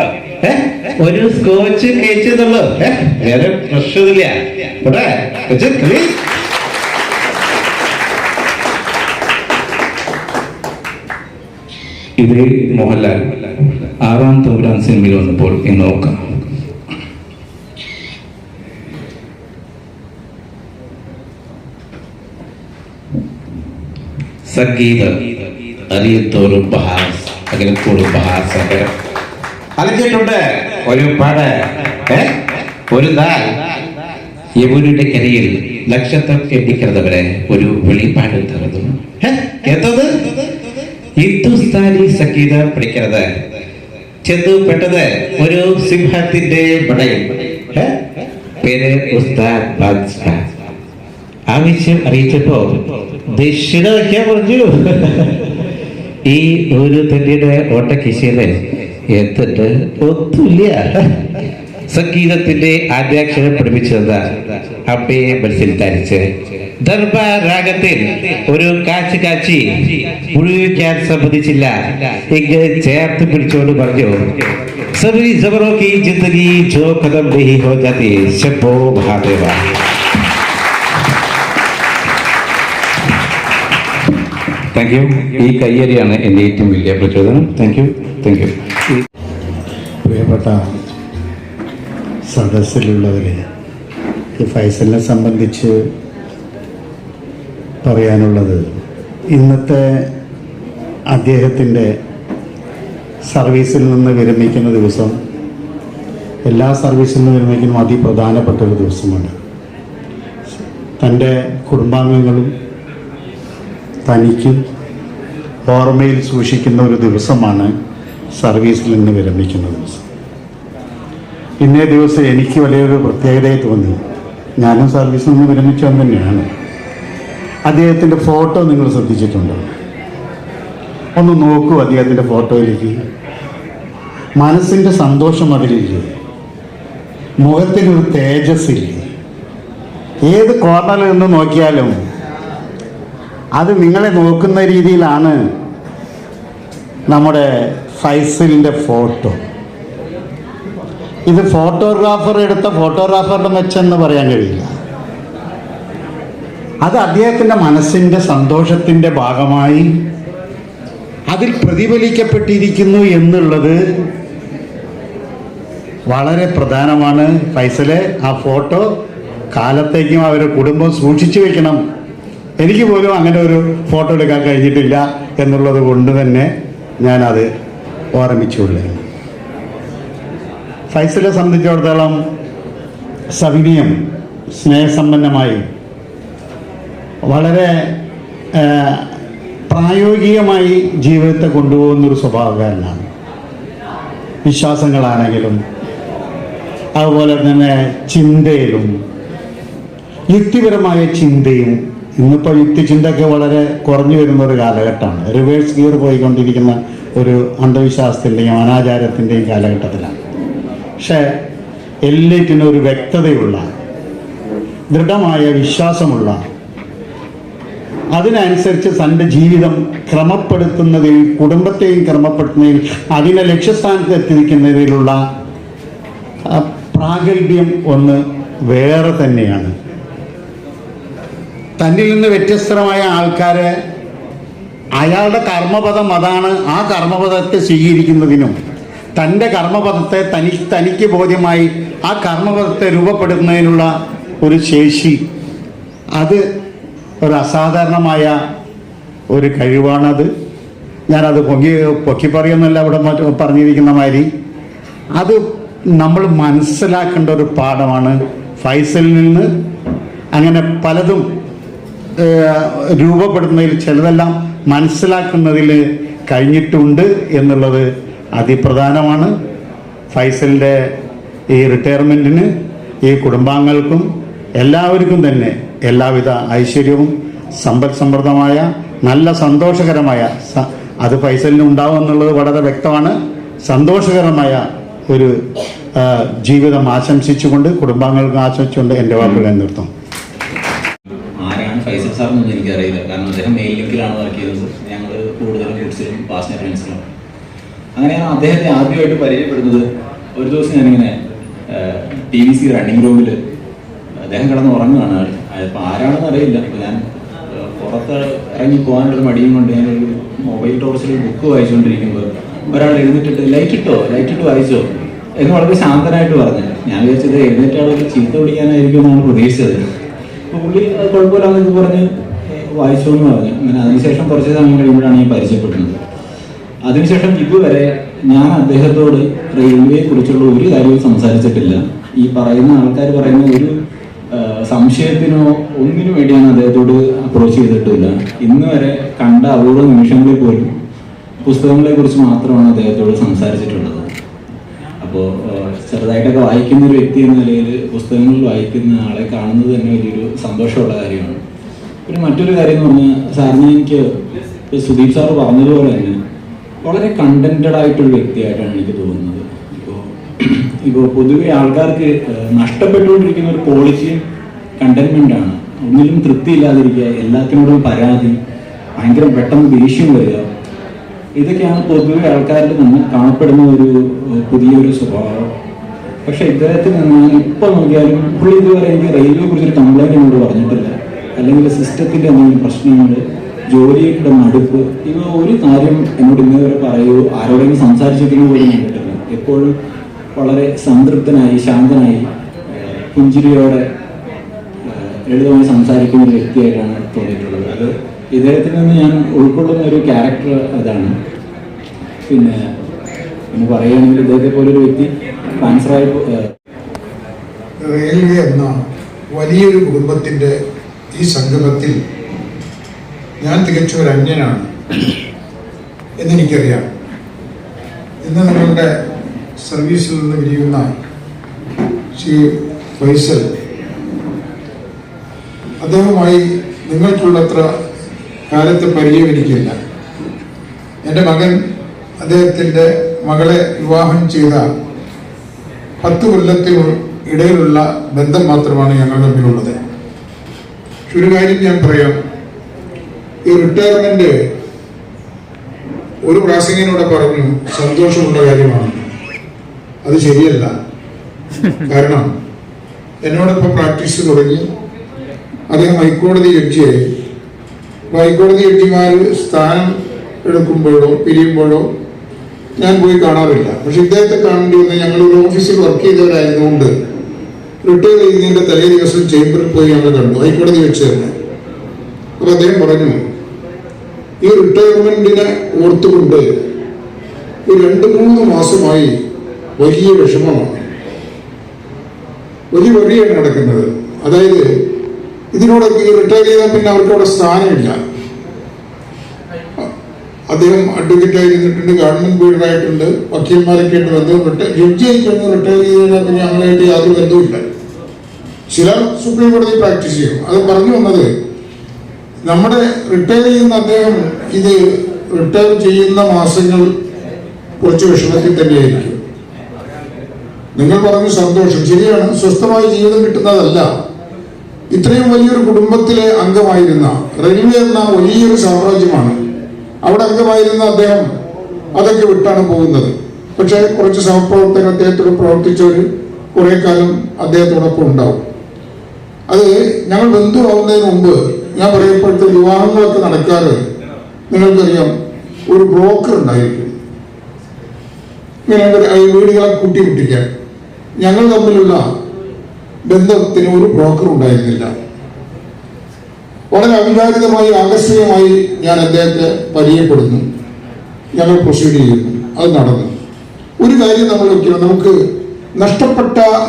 ഒരു സ്കോച്ച് കഴിച്ചതുള്ളൂ. വേറെ പ്രശ്നമില്ല. കൊച്ചു കളി. ഇതേ മോഹൻലാൽ 6-ാം തമ്പുരാൻ സിനിമയിൽ വന്നപ്പോൾ എന്ന് നോക്കാം. സംഗീതം അറിയത്തോറും ബഹാസ് അകലത്തോടും ബഹാസ് അലഞ്ഞിട്ടുണ്ട് ഒരു പട ഒരു നാൾ യമുനയുടെ കരയിൽ നക്ഷത്രം എണ്ണിക്കുന്നവരെ ഒരു വെളിപ്പാട് തുറന്നു. എന്തത് ഹിന്ദുസ്ഥാനി സംഗീതം പഠിക്കുന്നത് ചെന്നു പെട്ടത് ഒരു സിംഹത്തിന്റെ പടയിൽ. പേര് ഉസ്താദ് ബാദ്ഷാ. ആവശ്യം അറിയിച്ചപ്പോ ദക്ഷിണ വയ്ക്കാൻ പറഞ്ഞു. ഈ ഒരു തന്റെ ഓട്ടക്കിശയില് എത്തിട്ട് ഒത്തുമില്ല. സംഗീതത്തിന്റെ ആദ്യാക്ഷരം പഠിപ്പിച്ചത് അമ്മയെ മനസ്സിൽ ധരിച്ച് ദർബാർ രാഗത്തിൽ ഒരു കാച്ചി മുഴുവൻ സമ്മതിച്ചില്ല. ഇങ്ങനെ ചേർത്ത് പിടിച്ചോണ്ട് പറഞ്ഞു, സബി സബറോ കി ജിന്ദഗി ജോ ഖതം നഹീ ഹോ ജാതി ശംഭോ മഹാദേവ. Thank you. ഈ കയ്യടിയാണ് എൻ്റെ ഏറ്റവും വലിയ പ്രചോദനം. Thank you. പ്രിയപ്പെട്ട സദസ്സിലുള്ളവരെ, ഈ ഫൈസലിനെ സംബന്ധിച്ച് പറയാനുള്ളത്, ഇന്നത്തെ അദ്ദേഹത്തിൻ്റെ സർവീസിൽ നിന്ന് വിരമിക്കുന്ന ദിവസം എല്ലാ സർവീസിൽ നിന്ന് വിരമിക്കുന്ന അതിപ്രധാനപ്പെട്ട ഒരു ദിവസമാണ്. തൻ്റെ കുടുംബാംഗങ്ങളും തനിക്കും ഓർമ്മയിൽ സൂക്ഷിക്കുന്ന ഒരു ദിവസമാണ് സർവീസിൽ നിന്ന് വിരമിക്കുന്ന ദിവസം. ഇന്നേ ദിവസം എനിക്ക് വലിയൊരു പ്രത്യേകതയായി തോന്നി. ഞാനും സർവീസിൽ നിന്ന് വിരമിച്ചവൻ തന്നെയാണ്. അദ്ദേഹത്തിൻ്റെ ഫോട്ടോ നിങ്ങൾ ശ്രദ്ധിച്ചിട്ടുണ്ടോ? ഒന്ന് നോക്കൂ അദ്ദേഹത്തിൻ്റെ ഫോട്ടോയിലേക്ക്. മനസ്സിൻ്റെ സന്തോഷം അതിലില്ലേ? മുഖത്തിനൊരു തേജസ്സില്ലേ? ഏത് കോർണറിൽ നിന്ന് നോക്കിയാലും അത് നിങ്ങളെ നോക്കുന്ന രീതിയിലാണ് നമ്മുടെ ഫൈസലിൻ്റെ ഫോട്ടോ. ഇത് ഫോട്ടോഗ്രാഫർ എടുത്ത ഫോട്ടോഗ്രാഫറുടെ മെച്ചെന്ന് പറയാൻ കഴിയില്ല. അത് അദ്ദേഹത്തിൻ്റെ മനസ്സിൻ്റെ സന്തോഷത്തിൻ്റെ ഭാഗമായി അതിൽ പ്രതിഫലിക്കപ്പെട്ടിരിക്കുന്നു എന്നുള്ളത് വളരെ പ്രധാനമാണ്. ഫൈസലെ, ആ ഫോട്ടോ കാലത്തേക്കും അവരുടെ കുടുംബം സൂക്ഷിച്ചു വെക്കണം. എനിക്ക് പോലും അങ്ങനെ ഒരു ഫോട്ടോ എടുക്കാൻ കഴിഞ്ഞിട്ടില്ല എന്നുള്ളത് കൊണ്ട് തന്നെ ഞാനത് ഓർമ്മിച്ചുള്ളൂ. ഫൈസലെ സംബന്ധിച്ചിടത്തോളം സവിനയം, സ്നേഹസമ്പന്നമായി, വളരെ പ്രായോഗികമായി ജീവിതത്തെ കൊണ്ടുപോകുന്നൊരു സ്വഭാവക്കാരനാണ്. വിശ്വാസങ്ങളാണെങ്കിലും അതുപോലെ തന്നെ ചിന്തയിലും യുക്തിപരമായ ചിന്തയും. ഇന്നിപ്പോൾ യുക്തിചിന്തയൊക്കെ വളരെ കുറഞ്ഞു വരുന്ന ഒരു കാലഘട്ടമാണ്. റിവേഴ്സ് ഗിയർ പോയിക്കൊണ്ടിരിക്കുന്ന ഒരു അന്ധവിശ്വാസത്തിൻ്റെയും അനാചാരത്തിൻ്റെയും കാലഘട്ടത്തിലാണ്. പക്ഷേ എല്ലാറ്റിനും ഒരു വ്യക്തതയുള്ള, ദൃഢമായ വിശ്വാസമുള്ള, അതിനനുസരിച്ച് തൻ്റെ ജീവിതം ക്രമപ്പെടുത്തുന്നതിൽ, കുടുംബത്തെയും ക്രമപ്പെടുത്തുന്നതിൽ, അതിനെ ലക്ഷ്യസ്ഥാനത്ത് എത്തിക്കുന്നതിലുള്ള പ്രാഗൽഭ്യം ഒന്ന് വേറെ തന്നെയാണ്. തന്നിൽ നിന്ന് വ്യത്യസ്തമായ ആൾക്കാരെ, അയാളുടെ കർമ്മപദം അതാണ്, ആ കർമ്മപദത്തെ സ്വീകരിക്കുന്നതിനും തൻ്റെ കർമ്മപദത്തെ തനിക്ക് ബോധ്യമായി ആ കർമ്മപദത്തെ രൂപപ്പെടുത്തുന്നതിനുള്ള ഒരു ശേഷി, അത് ഒരു അസാധാരണമായ ഒരു കഴിവാണത്. ഞാനത് പൊക്കി പറയുന്നല്ല ഇവിടെ പറഞ്ഞിരിക്കുന്ന മാതിരി. അത് നമ്മൾ മനസ്സിലാക്കേണ്ട ഒരു പാഠമാണ്. ഫൈസലിൽ നിന്ന് അങ്ങനെ പലതും രൂപപ്പെടുന്നതിൽ, ചിലതെല്ലാം മനസ്സിലാക്കുന്നതിൽ കഴിഞ്ഞിട്ടുണ്ട് എന്നുള്ളത് അതിപ്രധാനമാണ്. ഫൈസലിൻ്റെ ഈ റിട്ടയർമെൻറ്റിന് ഈ കുടുംബാംഗങ്ങൾക്കും എല്ലാവർക്കും തന്നെ എല്ലാവിധ ഐശ്വര്യവും സമ്പദ് സമൃദ്ധമായ നല്ല സന്തോഷകരമായ അത് ഫൈസലിന് ഉണ്ടാവും എന്നുള്ളത് വളരെ വ്യക്തമാണ്. സന്തോഷകരമായ ഒരു ജീവിതം ആശംസിച്ചുകൊണ്ട്, കുടുംബാംഗങ്ങൾക്ക് ആശംസിച്ചുകൊണ്ട് എൻ്റെ വാക്കുകൾ നിർത്തും. ആരാണ് ഫൈസൽ സാറെന്നൊന്നും എനിക്കറിയില്ല. കാരണം അദ്ദേഹം മെയിൽ ലിങ്കിലാണ് വർക്ക് ചെയ്തത്. ഞങ്ങൾ കൂടുതലും ഗുഡ്സിലും പാസ്റ്റിനെ ഫ്രണ്ട്സിലും. അങ്ങനെയാണ് അദ്ദേഹത്തെ ആദ്യമായിട്ട് പരിചയപ്പെടുന്നത്. ഒരു ദിവസം ഞാനിങ്ങനെ TVC റണ്ണിങ് റൂമിൽ അദ്ദേഹം കിടന്ന് ഉറങ്ങുകയാണ്. അപ്പോൾ ആരാണെന്ന് അറിയില്ല. അപ്പോൾ ഞാൻ പുറത്ത് ഇറങ്ങി പോകാനുള്ളൊരു മടിയും കൊണ്ട് ഞാനൊരു മൊബൈൽ ടോർച്ചിൽ ബുക്ക് വായിച്ചുകൊണ്ടിരിക്കുമ്പോൾ ഒരാൾ എഴുന്നേറ്റിട്ട് ലൈറ്റ് ഇട്ടോ വായിച്ചോ എന്ന് വളരെ ശാന്തനായിട്ട് പറഞ്ഞു. ഞാൻ വിചാരിച്ചത് എഴുന്നേറ്റ ആളൊരു ചീത്ത പിടിക്കാനായിരിക്കും എന്നാണ് പ്രതീക്ഷിച്ചത്. അപ്പോൾ പുള്ളി അത് കുഴപ്പമില്ലാന്നൊക്കെ പറഞ്ഞ് വായിച്ചു എന്ന് പറഞ്ഞു. അങ്ങനെ അതിനുശേഷം കുറച്ച് സമയം കഴിയുമ്പോഴാണ് ഞാൻ പരിചയപ്പെടുന്നത്. അതിനുശേഷം ഇതുവരെ ഞാൻ അദ്ദേഹത്തോട് റെയിൽവേയെ കുറിച്ചുള്ള ഒരു കാര്യവും സംസാരിച്ചിട്ടില്ല. ഈ പറയുന്ന ആൾക്കാർ പറയുന്ന ഒരു സംശയത്തിനോ ഒന്നിനു വേണ്ടിയാണ് അദ്ദേഹത്തോട് അപ്രോച്ച് ചെയ്തിട്ടില്ല. ഇന്ന് വരെ കണ്ട അപൂർവ നിമിഷങ്ങളിൽ പോലും പുസ്തകങ്ങളെ കുറിച്ച് മാത്രമാണ് അദ്ദേഹത്തോട് സംസാരിച്ചിട്ടുള്ളത്. അപ്പോൾ ചെറുതായിട്ടൊക്കെ വായിക്കുന്ന ഒരു വ്യക്തി എന്ന നിലയിൽ പുസ്തകങ്ങൾ വായിക്കുന്ന ആളെ കാണുന്നത് തന്നെ വലിയൊരു സന്തോഷമുള്ള കാര്യമാണ്. പിന്നെ മറ്റൊരു കാര്യം എന്ന് പറഞ്ഞാൽ സാറിന് എനിക്ക് സുദീപ് സാറ് പറഞ്ഞതുപോലെ തന്നെ വളരെ കണ്ടന്റഡ് ആയിട്ടൊരു വ്യക്തിയായിട്ടാണ് എനിക്ക് തോന്നുന്നത്. ഇപ്പോൾ പൊതുവെ ആൾക്കാർക്ക് നഷ്ടപ്പെട്ടുകൊണ്ടിരിക്കുന്ന ഒരു ക്വാളിറ്റിയും കണ്ടന്റ്മെൻ്റാണ്. ഒന്നിലും തൃപ്തിയില്ലാതിരിക്കുക, എല്ലാത്തിനോടും പരാതി, ഭയങ്കര പെട്ടെന്ന് ദേഷ്യം വരിക, ഇതൊക്കെയാണ് പൊതുവെ ആൾക്കാരിൽ നിന്ന് കാണപ്പെടുന്ന ഒരു പുതിയൊരു സ്വഭാവം. പക്ഷെ ഇദ്ദേഹത്തിൽ നിന്ന് ഞാൻ ഇപ്പോൾ നോക്കിയാലും പുള്ളി ഇതുവരെ എനിക്ക് റെയിൽവേയെ കുറിച്ചൊരു കംപ്ലൈൻറ്റ് എന്നോട് പറഞ്ഞിട്ടില്ല, അല്ലെങ്കിൽ സിസ്റ്റത്തിൻ്റെ എന്തെങ്കിലും പ്രശ്നങ്ങൾ, ജോലിയുടെ മടുപ്പ്, ഇവ ഒരു കാര്യം എന്നോട് ഇന്നേവരെ പറയുകയോ ആരോടെങ്കിലും സംസാരിച്ചിരിക്കുന്ന പോലും കണ്ടിട്ടില്ല. എപ്പോഴും വളരെ സംതൃപ്തനായി ശാന്തനായി പുഞ്ചിരിയോടെ ലളിതമായി സംസാരിക്കുന്ന ഒരു വ്യക്തിയായിട്ടാണ് തോന്നിയിട്ടുള്ളത്. അത് ഇദ്ദേഹത്തിൽ നിന്ന് ഞാൻ ഉൾക്കൊള്ളുന്ന ഒരു ക്യാരക്ടർ അതാണ്. പിന്നെ പറയുകയാണെങ്കിൽ ഇദ്ദേഹത്തെ പോലൊരു വ്യക്തി ട്രാൻസ്ഫറായി റെയിൽവേ എന്ന വലിയൊരു കുടുംബത്തിൻ്റെ ഈ സംഗമത്തിൽ ഞാൻ തികച്ചും ഒരു അന്യനാണ് എന്നെനിക്കറിയാം. ഇന്ന് നിങ്ങളുടെ സർവീസിൽ നിന്ന് വിരിയുന്ന ശ്രീ ഫൈസൽ, അദ്ദേഹവുമായി നിങ്ങൾക്കുള്ളത്ര കാലത്തെ പരിചയം എനിക്കില്ല. എൻ്റെ മകൻ അദ്ദേഹത്തിൻ്റെ മകളെ വിവാഹം ചെയ്ത 10 കൊല്ലത്തിന് ഇടയിലുള്ള ബന്ധം മാത്രമാണ് ഞങ്ങൾ തമ്മിലുള്ളത്. ഒരു കാര്യം ഞാൻ പറയാം, ഈ റിട്ടയർമെന്റ് ഒരു പ്രാസംഗികനോട് പറഞ്ഞു സന്തോഷമുള്ള കാര്യമാണ്. അത് ശരിയല്ല. കാരണം എന്നോടൊപ്പം പ്രാക്ടീസ് തുടങ്ങി അദ്ദേഹം ഹൈക്കോടതി ജഡ്ജിയായി. ഹൈക്കോടതി ജഡ്ജിമാർ സ്ഥാനം എടുക്കുമ്പോഴോ പിരിയുമ്പോഴോ ഞാൻ പോയി കാണാറില്ല. പക്ഷെ ഇദ്ദേഹത്തെ കാണേണ്ടി വന്ന് ഞങ്ങളൊരു ഓഫീസിൽ വർക്ക് ചെയ്തവരായതുകൊണ്ട് റിട്ടയർ ചെയ്യുന്നതിൻ്റെ തലേ ദിവസം ചേംബറിൽ പോയി ഞങ്ങൾ കണ്ടു, ഹൈക്കോടതി വെച്ച് തന്നെ. അപ്പൊ അദ്ദേഹം പറഞ്ഞു, ഈ റിട്ടയർമെന്റിനെ ഓർത്തുകൊണ്ട് ഒരു 2-3 മാസമായി വലിയ വിഷമമാണ്, വലിയ വഴിയാണ് നടക്കുന്നത്. അതായത് ഇതിനോടൊക്കെ റിട്ടയർ ചെയ്താൽ പിന്നെ അവർക്ക് അവിടെ സ്ഥാനമില്ല. അദ്ദേഹം അഡ്വക്കേറ്റ് ആയിരുന്നിട്ടുണ്ട്, ഗവൺമെന്റ് ബീഡറായിട്ടുണ്ട്, വക്കീൽമാരൊക്കെ ആയിട്ട് ബന്ധപ്പെട്ട് ജഡ്ജി ആയിക്കഴിഞ്ഞ് റിട്ടയർ ചെയ്തതിനാൽ പിന്നെ ഞങ്ങളായിട്ട് യാതൊരു ബന്ധവുമില്ല. ചിലർ സുപ്രീം കോടതി പ്രാക്ടീസ് ചെയ്യും. അത് പറഞ്ഞു വന്നത്, നമ്മുടെ റിട്ടയർ ചെയ്യുന്ന അദ്ദേഹം ഇത് റിട്ടയർ ചെയ്യുന്ന മാസങ്ങൾ കുറച്ച് വിഷമത്തിൽ തന്നെയായിരിക്കും. നിങ്ങൾ പറഞ്ഞു സന്തോഷം, ശരിയാണ്. സ്വസ്ഥമായ ജീവിതം കിട്ടുന്നതല്ല. ഇത്രയും വലിയൊരു കുടുംബത്തിലെ അംഗമായിരുന്ന, റെയിൽവേ എന്ന വലിയൊരു സാമ്രാജ്യമാണ്, അവിടെ അംഗമായിരുന്ന അദ്ദേഹം അതൊക്കെ വിട്ടാണ് പോകുന്നത്. പക്ഷേ കുറച്ച് സഹപ്രവർത്തകർ അദ്ദേഹത്തോട് പ്രവർത്തിച്ചവർ കുറെ കാലം അദ്ദേഹത്തോടൊപ്പം ഉണ്ടാവും. അത് ഞങ്ങൾ ബന്ധുവാകുന്നതിന് മുമ്പ് ഞാൻ പറയപ്പോഴത്തെ വിവാഹങ്ങളൊക്കെ നടക്കാറ് നിങ്ങൾക്കറിയാം, ഒരു ബ്രോക്കർ ഉണ്ടായിരിക്കും ഇങ്ങനെ വീടുകളെ കൂട്ടിമുട്ടിക്കാൻ. ഞങ്ങൾ തമ്മിലുള്ള ബന്ധത്തിന് ഒരു ബ്രോക്കർ ഉണ്ടായിരുന്നില്ല. വളരെ അവിചാരിതമായി ആകസ്മികമായി ഞാൻ അദ്ദേഹത്തെ പരിചയപ്പെടുന്നു, ഞങ്ങൾ പ്രൊസീഡ് ചെയ്യുന്നു, അത് നടന്നു. ഒരു കാര്യം നമ്മൾ വയ്ക്കണം, നമുക്ക്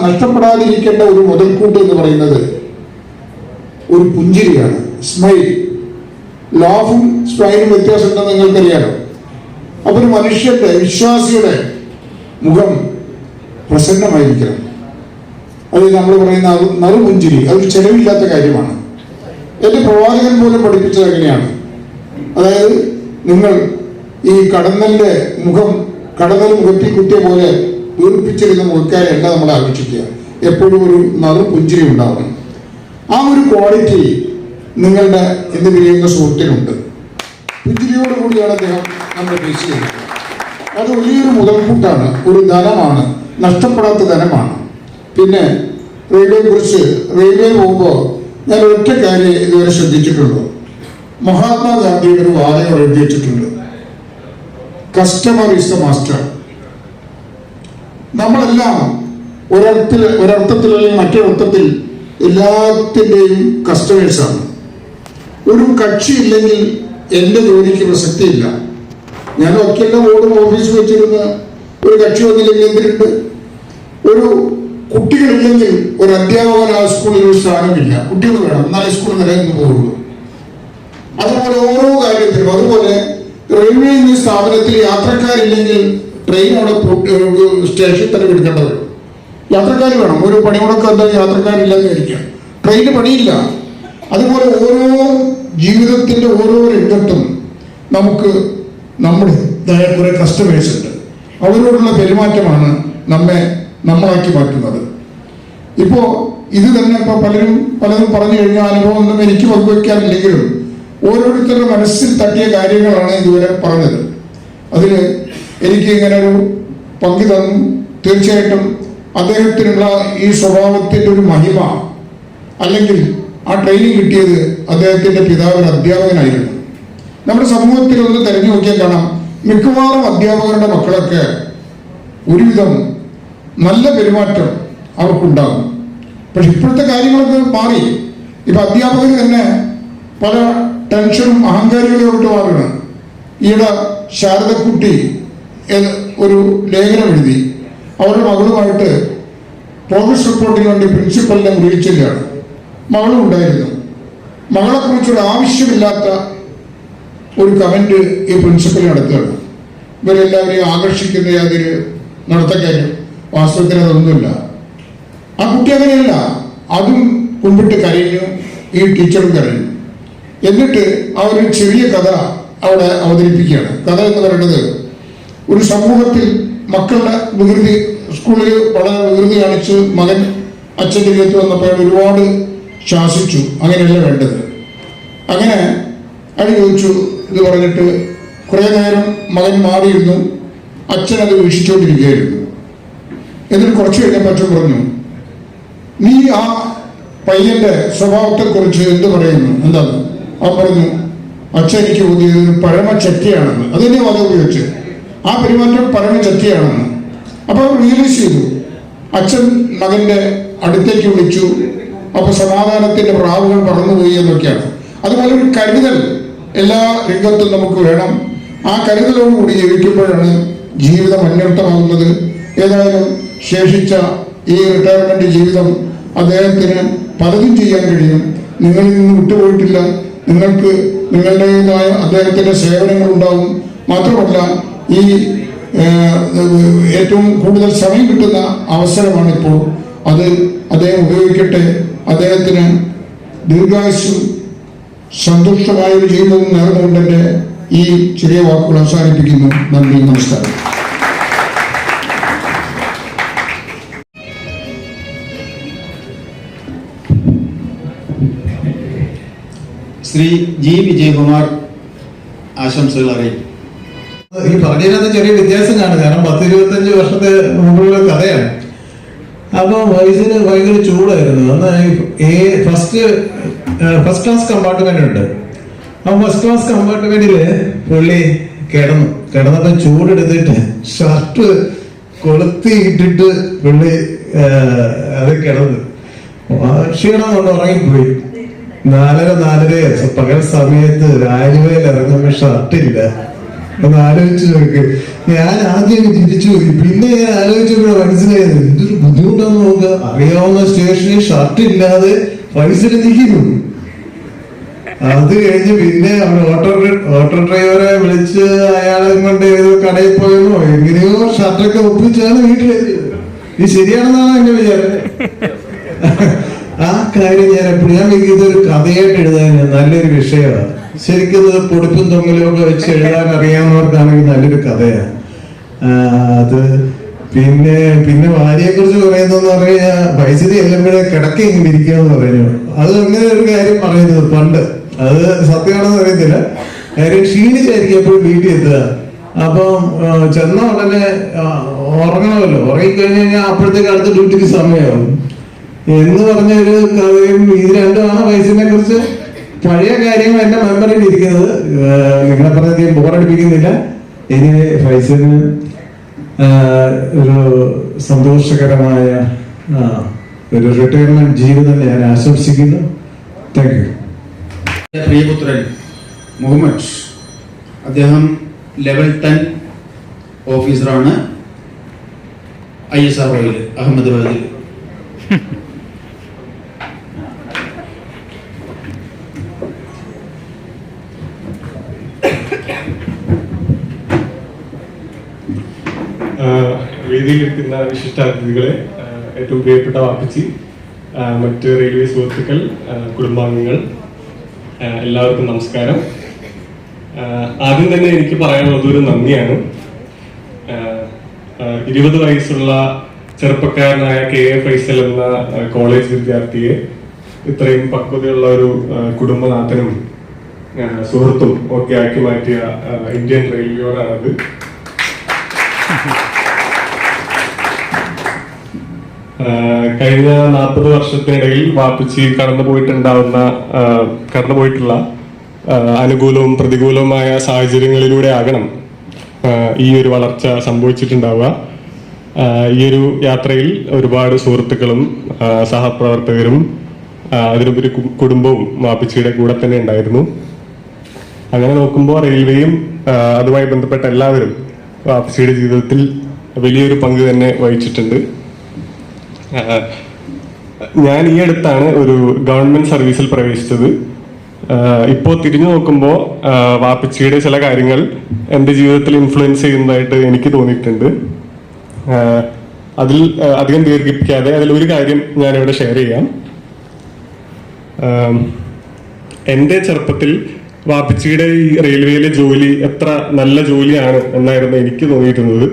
നഷ്ടപ്പെടാതിരിക്കേണ്ട ഒരു മുതൽക്കൂട്ട് എന്ന് പറയുന്നത് ഒരു പുഞ്ചിരിയാണ്, സ്മൈൽ. ലാഫും സ്മൈലും വ്യത്യാസമുണ്ടെന്ന് നിങ്ങൾക്കറിയാലോ. അപ്പൊ ഒരു മനുഷ്യന്റെ, വിശ്വാസിയുടെ മുഖം പ്രസന്നമായിരിക്കണം. അത് നമ്മൾ പറയുന്ന നറുപുഞ്ചിരി, അതൊരു ചെലവില്ലാത്ത കാര്യമാണ്. എന്റെ പ്രവാചകൻ പോലും പഠിപ്പിച്ചത് എങ്ങനെയാണ്? അതായത് നിങ്ങൾ ഈ കടന്നലിന്റെ മുഖം, കടന്നൽ മുഖത്തിൽ കുത്തിയ പോലെ വീർപ്പിച്ചിരുന്ന മുഖക്കാരെയല്ല നമ്മൾ ആകർഷിക്കുക, എപ്പോഴും ഒരു നറുപുഞ്ചിരി ഉണ്ടാവണം. ആ ഒരു ക്വാളിറ്റി നിങ്ങളുടെ എന്ന് പിരിയുന്ന സുഹൃത്തിനുണ്ട്. പുഞ്ചിരിയോടുകൂടിയാണ് അദ്ദേഹം നമ്മുടെ ഫേസ് ചെയ്യുന്നത്. അത് വലിയൊരു മുതൽക്കൂട്ടാണ്, ഒരു ധനമാണ്, നഷ്ടപ്പെടാത്ത ധനമാണ്. പിന്നെ റെയിൽവേയെ കുറിച്ച്, റെയിൽവേ പോകുമ്പോൾ ഞാൻ ഒറ്റ കാര്യം ഇതുവരെ ശ്രദ്ധിച്ചിട്ടുള്ളൂ. മഹാത്മാഗാന്ധിയുടെ ഒരു വാചകം എഴുതി വെച്ചിട്ടുണ്ട്. Customer is the master. നമ്മളെല്ലാം ഒരർത്ഥത്തിൽ അല്ലെങ്കിൽ മറ്റൊരർത്ഥത്തിൽ എല്ലാത്തിൻ്റെയും കസ്റ്റമേഴ്സാണ്. ഒരു കക്ഷി ഇല്ലെങ്കിൽ എൻ്റെ ജോലിക്ക് പ്രസക്തിയില്ല. ഞാൻ വക്കീലിൻ്റെ ബോർഡും ഓഫീസ് വെച്ചിരുന്ന ഒരു കക്ഷി വന്നില്ലെങ്കിൽ എന്തിനുണ്ട്? ഒരു കുട്ടികളില്ലെങ്കിൽ ഒരു അധ്യാപകൻ ആ സ്കൂളിൽ ഒരു സ്ഥാനമില്ല. കുട്ടികൾ വേണം, എന്നാലേ സ്കൂൾ നിലനിന്ന് പോകുള്ളൂ. അതുപോലെ ഓരോ കാര്യത്തിലും, അതുപോലെ റെയിൽവേ എന്ന സ്ഥാപനത്തിൽ യാത്രക്കാരില്ലെങ്കിൽ ട്രെയിൻ അവിടെ സ്റ്റേഷനിൽ തന്നെ പിടിക്കേണ്ടത്. യാത്രക്കാർ വേണം. ഒരു പണിമുടക്കം എന്തായാലും യാത്രക്കാരില്ലെന്ന് വിചാരിക്കാം, ട്രെയിന് പണിയില്ല. അതുപോലെ ഓരോ ജീവിതത്തിൻ്റെ ഓരോ രംഗത്തും നമുക്ക് നമ്മുടേതായ കുറെ കസ്റ്റമേഴ്സ് ഉണ്ട്. അവരോടുള്ള പെരുമാറ്റമാണ് നമ്മളാക്കി മാറ്റുന്നത്. ഇപ്പോൾ ഇത് തന്നെ ഇപ്പോൾ പലതും പറഞ്ഞു കഴിഞ്ഞ അനുഭവം ഒന്നും എനിക്ക് പങ്കുവയ്ക്കാറില്ലെങ്കിലും ഓരോരുത്തരുടെ മനസ്സിൽ തട്ടിയ കാര്യങ്ങളാണ് ഇതുവരെ പറഞ്ഞത്. അതിൽ എനിക്ക് ഇങ്ങനെ ഒരു പങ്കു തന്നു. തീർച്ചയായിട്ടും അദ്ദേഹത്തിനുള്ള ഈ സ്വഭാവത്തിൻ്റെ ഒരു മഹിമ, അല്ലെങ്കിൽ ആ ട്രെയിനിങ് കിട്ടിയത് അദ്ദേഹത്തിൻ്റെ പിതാവിന് അധ്യാപകനായിരുന്നു. നമ്മുടെ സമൂഹത്തിൽ ഒന്ന് തെരഞ്ഞു നോക്കിയാൽ കാണാം, മിക്കവാറും അധ്യാപകരുടെ മക്കളൊക്കെ ഒരുവിധം നല്ല പെരുമാറ്റം അവർക്കുണ്ടാകും. പക്ഷെ ഇപ്പോഴത്തെ കാര്യങ്ങളൊക്കെ മാറി. ഇപ്പം അധ്യാപകർ തന്നെ പല ടെൻഷനും അഹങ്കാരികളോട്ട് മാറുകയാണ്. ഈയിടെ ശാരദക്കുട്ടി ഒരു ലേഖനം എഴുതി. അവരുടെ മകളുമായിട്ട് പ്രോഗ്രസ് റിപ്പോർട്ടിന് വേണ്ടി പ്രിൻസിപ്പലിനെ വിളിച്ചില്ലാണ്. മകളും ഉണ്ടായിരുന്നു. മകളെക്കുറിച്ചൊരു ആവശ്യമില്ലാത്ത ഒരു കമൻറ്റ് ഈ പ്രിൻസിപ്പൽ നടത്തുകയാണ്. ഇവരെല്ലാവരെയും ആകർഷിക്കുന്ന യാതൊരു നടത്തക്കാരും വാസ്തവത്തിൽ അതൊന്നുമില്ല. ആ കുട്ടി അങ്ങനെയല്ല. അതും കുമ്പിട്ട് കരഞ്ഞു, ഈ ടീച്ചറും കരഞ്ഞു. എന്നിട്ട് ആ ഒരു ചെറിയ കഥ അവിടെ അവതരിപ്പിക്കുകയാണ്. കഥ എന്ന് പറയുന്നത്, ഒരു സമൂഹത്തിൽ മക്കളുടെ വികൃതി, സ്കൂളിൽ വളരെ വികൃതി കാണിച്ച് മകൻ അച്ഛൻ്റെ അടുത്ത് വന്നപ്പോൾ ഒരുപാട് ശാസിച്ചു. അങ്ങനെയല്ല വേണ്ടത്. അങ്ങനെ അയാൾ ചോദിച്ചു. ഇത് പറഞ്ഞിട്ട് കുറേ നേരം മകൻ മാറിയിരുന്നു. അച്ഛൻ അത് വീക്ഷിച്ചുകൊണ്ടിരിക്കുകയായിരുന്നു. എന്നിട്ട് കുറച്ച് കഴിഞ്ഞപ്പോൾ അച്ഛൻ പറഞ്ഞു, നീ ആ പയ്യന്റെ സ്വഭാവത്തെക്കുറിച്ച് എന്ത് പറയുന്നു? എന്താണ്? അവൻ പറഞ്ഞു, അച്ഛൻ എനിക്ക് തോന്നിയത് ഒരു പരമചറ്റിയാണെന്ന്. അതിൻ്റെ വാദം ഉപയോഗിച്ച് ആ പെരുമാറ്റം പരമചറ്റിയാണെന്ന്. അപ്പോൾ അവർ റിയലൈസ് ചെയ്തു. അച്ഛൻ മകന്റെ അടുത്തേക്ക് വിളിച്ചു. അപ്പോൾ സമാധാനത്തിന്റെ പ്രാവുകൾ പറന്നുപോയി എന്നൊക്കെയാണ്. അതുപോലെ ഒരു കരുതൽ എല്ലാ രംഗത്തും നമുക്ക് വേണം. ആ കരുതലോടുകൂടി ജീവിക്കുമ്പോഴാണ് ജീവിതം അന്വർത്ഥമാകുന്നത്. ഏതായാലും ശേഷിച്ച ഈ റിട്ടയർമെന്റ് ജീവിതം അദ്ദേഹത്തിന് പലതും ചെയ്യാൻ കഴിയും. നിങ്ങളിൽ നിന്ന് വിട്ടുപോയിട്ടില്ല. നിങ്ങൾക്ക് നിങ്ങളുടേതായ അദ്ദേഹത്തിൻ്റെ സേവനങ്ങൾ ഉണ്ടാവും. മാത്രമല്ല ഈ ഏറ്റവും കൂടുതൽ സമയം കിട്ടുന്ന അവസരമാണിപ്പോൾ. അത് അദ്ദേഹം ഉപയോഗിക്കട്ടെ. അദ്ദേഹത്തിന് ദീർഘായുസ്സും സന്തുഷ്ടമായ ഒരു ജീവിതവും നേർന്നുകൊണ്ട് എൻ്റെ ഈ ചെറിയ വാക്കുകൾ അവസാനിപ്പിക്കുന്നു. നന്ദി, നമസ്കാരം. ശ്രീ ജി വിജയകുമാർ ആശംസകൾ അറിയിക്കും. ഈ പറഞ്ഞതിനകത്ത് ചെറിയ വ്യത്യാസം കാണും. കാരണം 10-25 വർഷത്തെ മുമ്പുള്ള കഥയാണ്. അപ്പോൾ വയസ്സിന് ഭയങ്കര ചൂടായിരുന്നു. അന്ന് ഫസ്റ്റ് ക്ലാസ് കമ്പാർട്ട്മെന്റ് ഉണ്ട്. ആ ഫസ്റ്റ് ക്ലാസ് കമ്പാർട്ട്മെന്റില് പുള്ളി കിടന്നപ്പോ ചൂടെടുത്തിട്ട് ഷർട്ട് കൊളുത്തി ഇട്ടിട്ട് പുള്ളി അത് കിടന്നു. ക്ഷീണം കൊണ്ട് ഉറങ്ങിപ്പോയി. 4:30 പകൽ സമയത്ത് രാജുവേൽ ഇറങ്ങുമ്പോ ഷർട്ടില്ല. ഒന്ന് ആലോചിച്ച് നോക്ക്. ഞാൻ ആദ്യം തിരിച്ചു പോയി. പിന്നെ ഞാൻ ആലോചിച്ചപ്പോഴാ മനസ്സിലായത് എന്തൊരു ബുദ്ധിമുട്ടാന്ന് നോക്കുക. അറിയാവുന്ന സ്റ്റേഷനിൽ ഷർട്ട് ഇല്ലാതെ പൈസ നിൽക്കുന്നു. അത് കഴിഞ്ഞ് പിന്നെ ഓട്ടോ ഡ്രൈവറെ വിളിച്ച് അയാളെ കൊണ്ട് ഏതോ കടയിൽ പോയെന്നോ എങ്ങനെയോ ഷർട്ടൊക്കെ ഒപ്പിച്ചാണ് വീട്ടിലെത്തിയത്. ഇത് ശരിയാണെന്നാണ് എന്റെ വിചാരം. ആ കാര്യം ഞാൻ എപ്പോഴും ഇതൊരു കഥയായിട്ട് എഴുതാൻ നല്ലൊരു വിഷയമാണ്. ശരിക്കും ഇത് പൊടിപ്പും തൊങ്ങലും ഒക്കെ വെച്ച് എഴുതാൻ അറിയാവുന്നവർക്കാണെങ്കിൽ നല്ലൊരു കഥയാണ് അത്. പിന്നെ ഭാര്യയെ കുറിച്ച് പറയുന്നതെന്ന് പറഞ്ഞു കഴിഞ്ഞാൽ പരിസ്ഥിതി എല്ലുമ്പോഴേ കിടക്ക ഇങ്ങനെ ഇരിക്കുകയെന്ന് പറഞ്ഞു. അത് അങ്ങനെ ഒരു കാര്യം പറയുന്നത് പണ്ട്. അത് സത്യമാണെന്ന് അറിയത്തില്ല. കാര്യം ക്ഷീണിച്ചായിരിക്കും എപ്പോഴും വീട്ടിൽ എത്തുക. അപ്പം ചെന്ന ഉടനെ ഉറങ്ങണമല്ലോ. ഉറങ്ങിക്കഴിഞ്ഞ് കഴിഞ്ഞാൽ അപ്പോഴത്തേക്ക് അടുത്ത ഡ്യൂട്ടിക്ക് സമയമാകും എന്ന് പറഞ്ഞൊരു കഥയും. ഇത് രണ്ടുമാണ് വയസ്സിനെ കുറിച്ച് പഴയ കാര്യങ്ങൾ എന്റെ മെമ്മറിയിൽ ഇരിക്കുന്നത്. നിങ്ങളെ പറഞ്ഞ ബോറടിപ്പിക്കുന്നില്ല. ഇനി ഫൈസലിന് ഒരു സന്തോഷകരമായ ഒരു റിട്ടയർമെന്റ് ജീവിതം ഞാൻ ആശംസിക്കുന്നു. Thank you. പ്രിയപുത്രൻ മുഹമ്മദ്, അദ്ദേഹം ലെവൽ 10 ഓഫീസറാണ് ISROയിൽ അഹമ്മദാബാദിൽ. വേദിയിലിരിക്കുന്ന വിശിഷ്ടാതിഥികളെ, ഏറ്റവും പ്രിയപ്പെട്ട വാപ്പച്ചി, മറ്റ് റെയിൽവേ സുഹൃത്തുക്കൾ, കുടുംബാംഗങ്ങൾ, എല്ലാവർക്കും നമസ്കാരം. ആദ്യം തന്നെ എനിക്ക് പറയാനുള്ളത് ഒരു നന്ദിയാണ്. 20 വയസ്സുള്ള ചെറുപ്പക്കാരനായ KA ഫൈസൽ എന്ന കോളേജ് വിദ്യാർത്ഥിയെ ഇത്രയും പക്വതയുള്ള ഒരു കുടുംബനാഥനും സുഹൃത്തും ഒക്കെ ആക്കി മാറ്റിയ ഇന്ത്യൻ റെയിൽവേയോടാണത്. കഴിഞ്ഞ 40 വർഷത്തിനിടയിൽ വാപ്പച്ചി കടന്നുപോയിട്ടുള്ള അനുകൂലവും പ്രതികൂലവുമായ സാഹചര്യങ്ങളിലൂടെ ആകണം ഈ ഒരു വളർച്ച സംഭവിച്ചിട്ടുണ്ടാവുക. ഈ ഒരു യാത്രയിൽ ഒരുപാട് സുഹൃത്തുക്കളും സഹപ്രവർത്തകരും അതിനുപരി കുടുംബവും വാപ്പച്ചിയുടെ കൂടെ തന്നെ ഉണ്ടായിരുന്നു. അങ്ങനെ നോക്കുമ്പോൾ റെയിൽവേയും അതുമായി ബന്ധപ്പെട്ട എല്ലാവരും വാപ്പച്ചിയുടെ ജീവിതത്തിൽ വലിയൊരു പങ്ക് തന്നെ വഹിച്ചിട്ടുണ്ട്. ഞാൻ ഈ അടുത്താണ് ഒരു ഗവൺമെന്റ് സർവീസിൽ പ്രവേശിച്ചത്. ഇപ്പോൾ തിരിഞ്ഞു നോക്കുമ്പോൾ വാപ്പച്ചിയുടെ ചില കാര്യങ്ങൾ എൻ്റെ ജീവിതത്തിൽ ഇൻഫ്ലുവൻസ് ചെയ്യുന്നതായിട്ട് എനിക്ക് തോന്നിയിട്ടുണ്ട്. അതിൽ അധികം ദീർഘിപ്പിക്കാതെ അതിലൊരു കാര്യം ഞാനിവിടെ ഷെയർ ചെയ്യാം. എൻ്റെ ചെറുപ്പത്തിൽ വാപ്പച്ചിയുടെ ഈ റെയിൽവേയിലെ ജോലി എത്ര നല്ല ജോലിയാണ് എന്നായിരുന്നു എനിക്ക് തോന്നിയിരുന്നത്.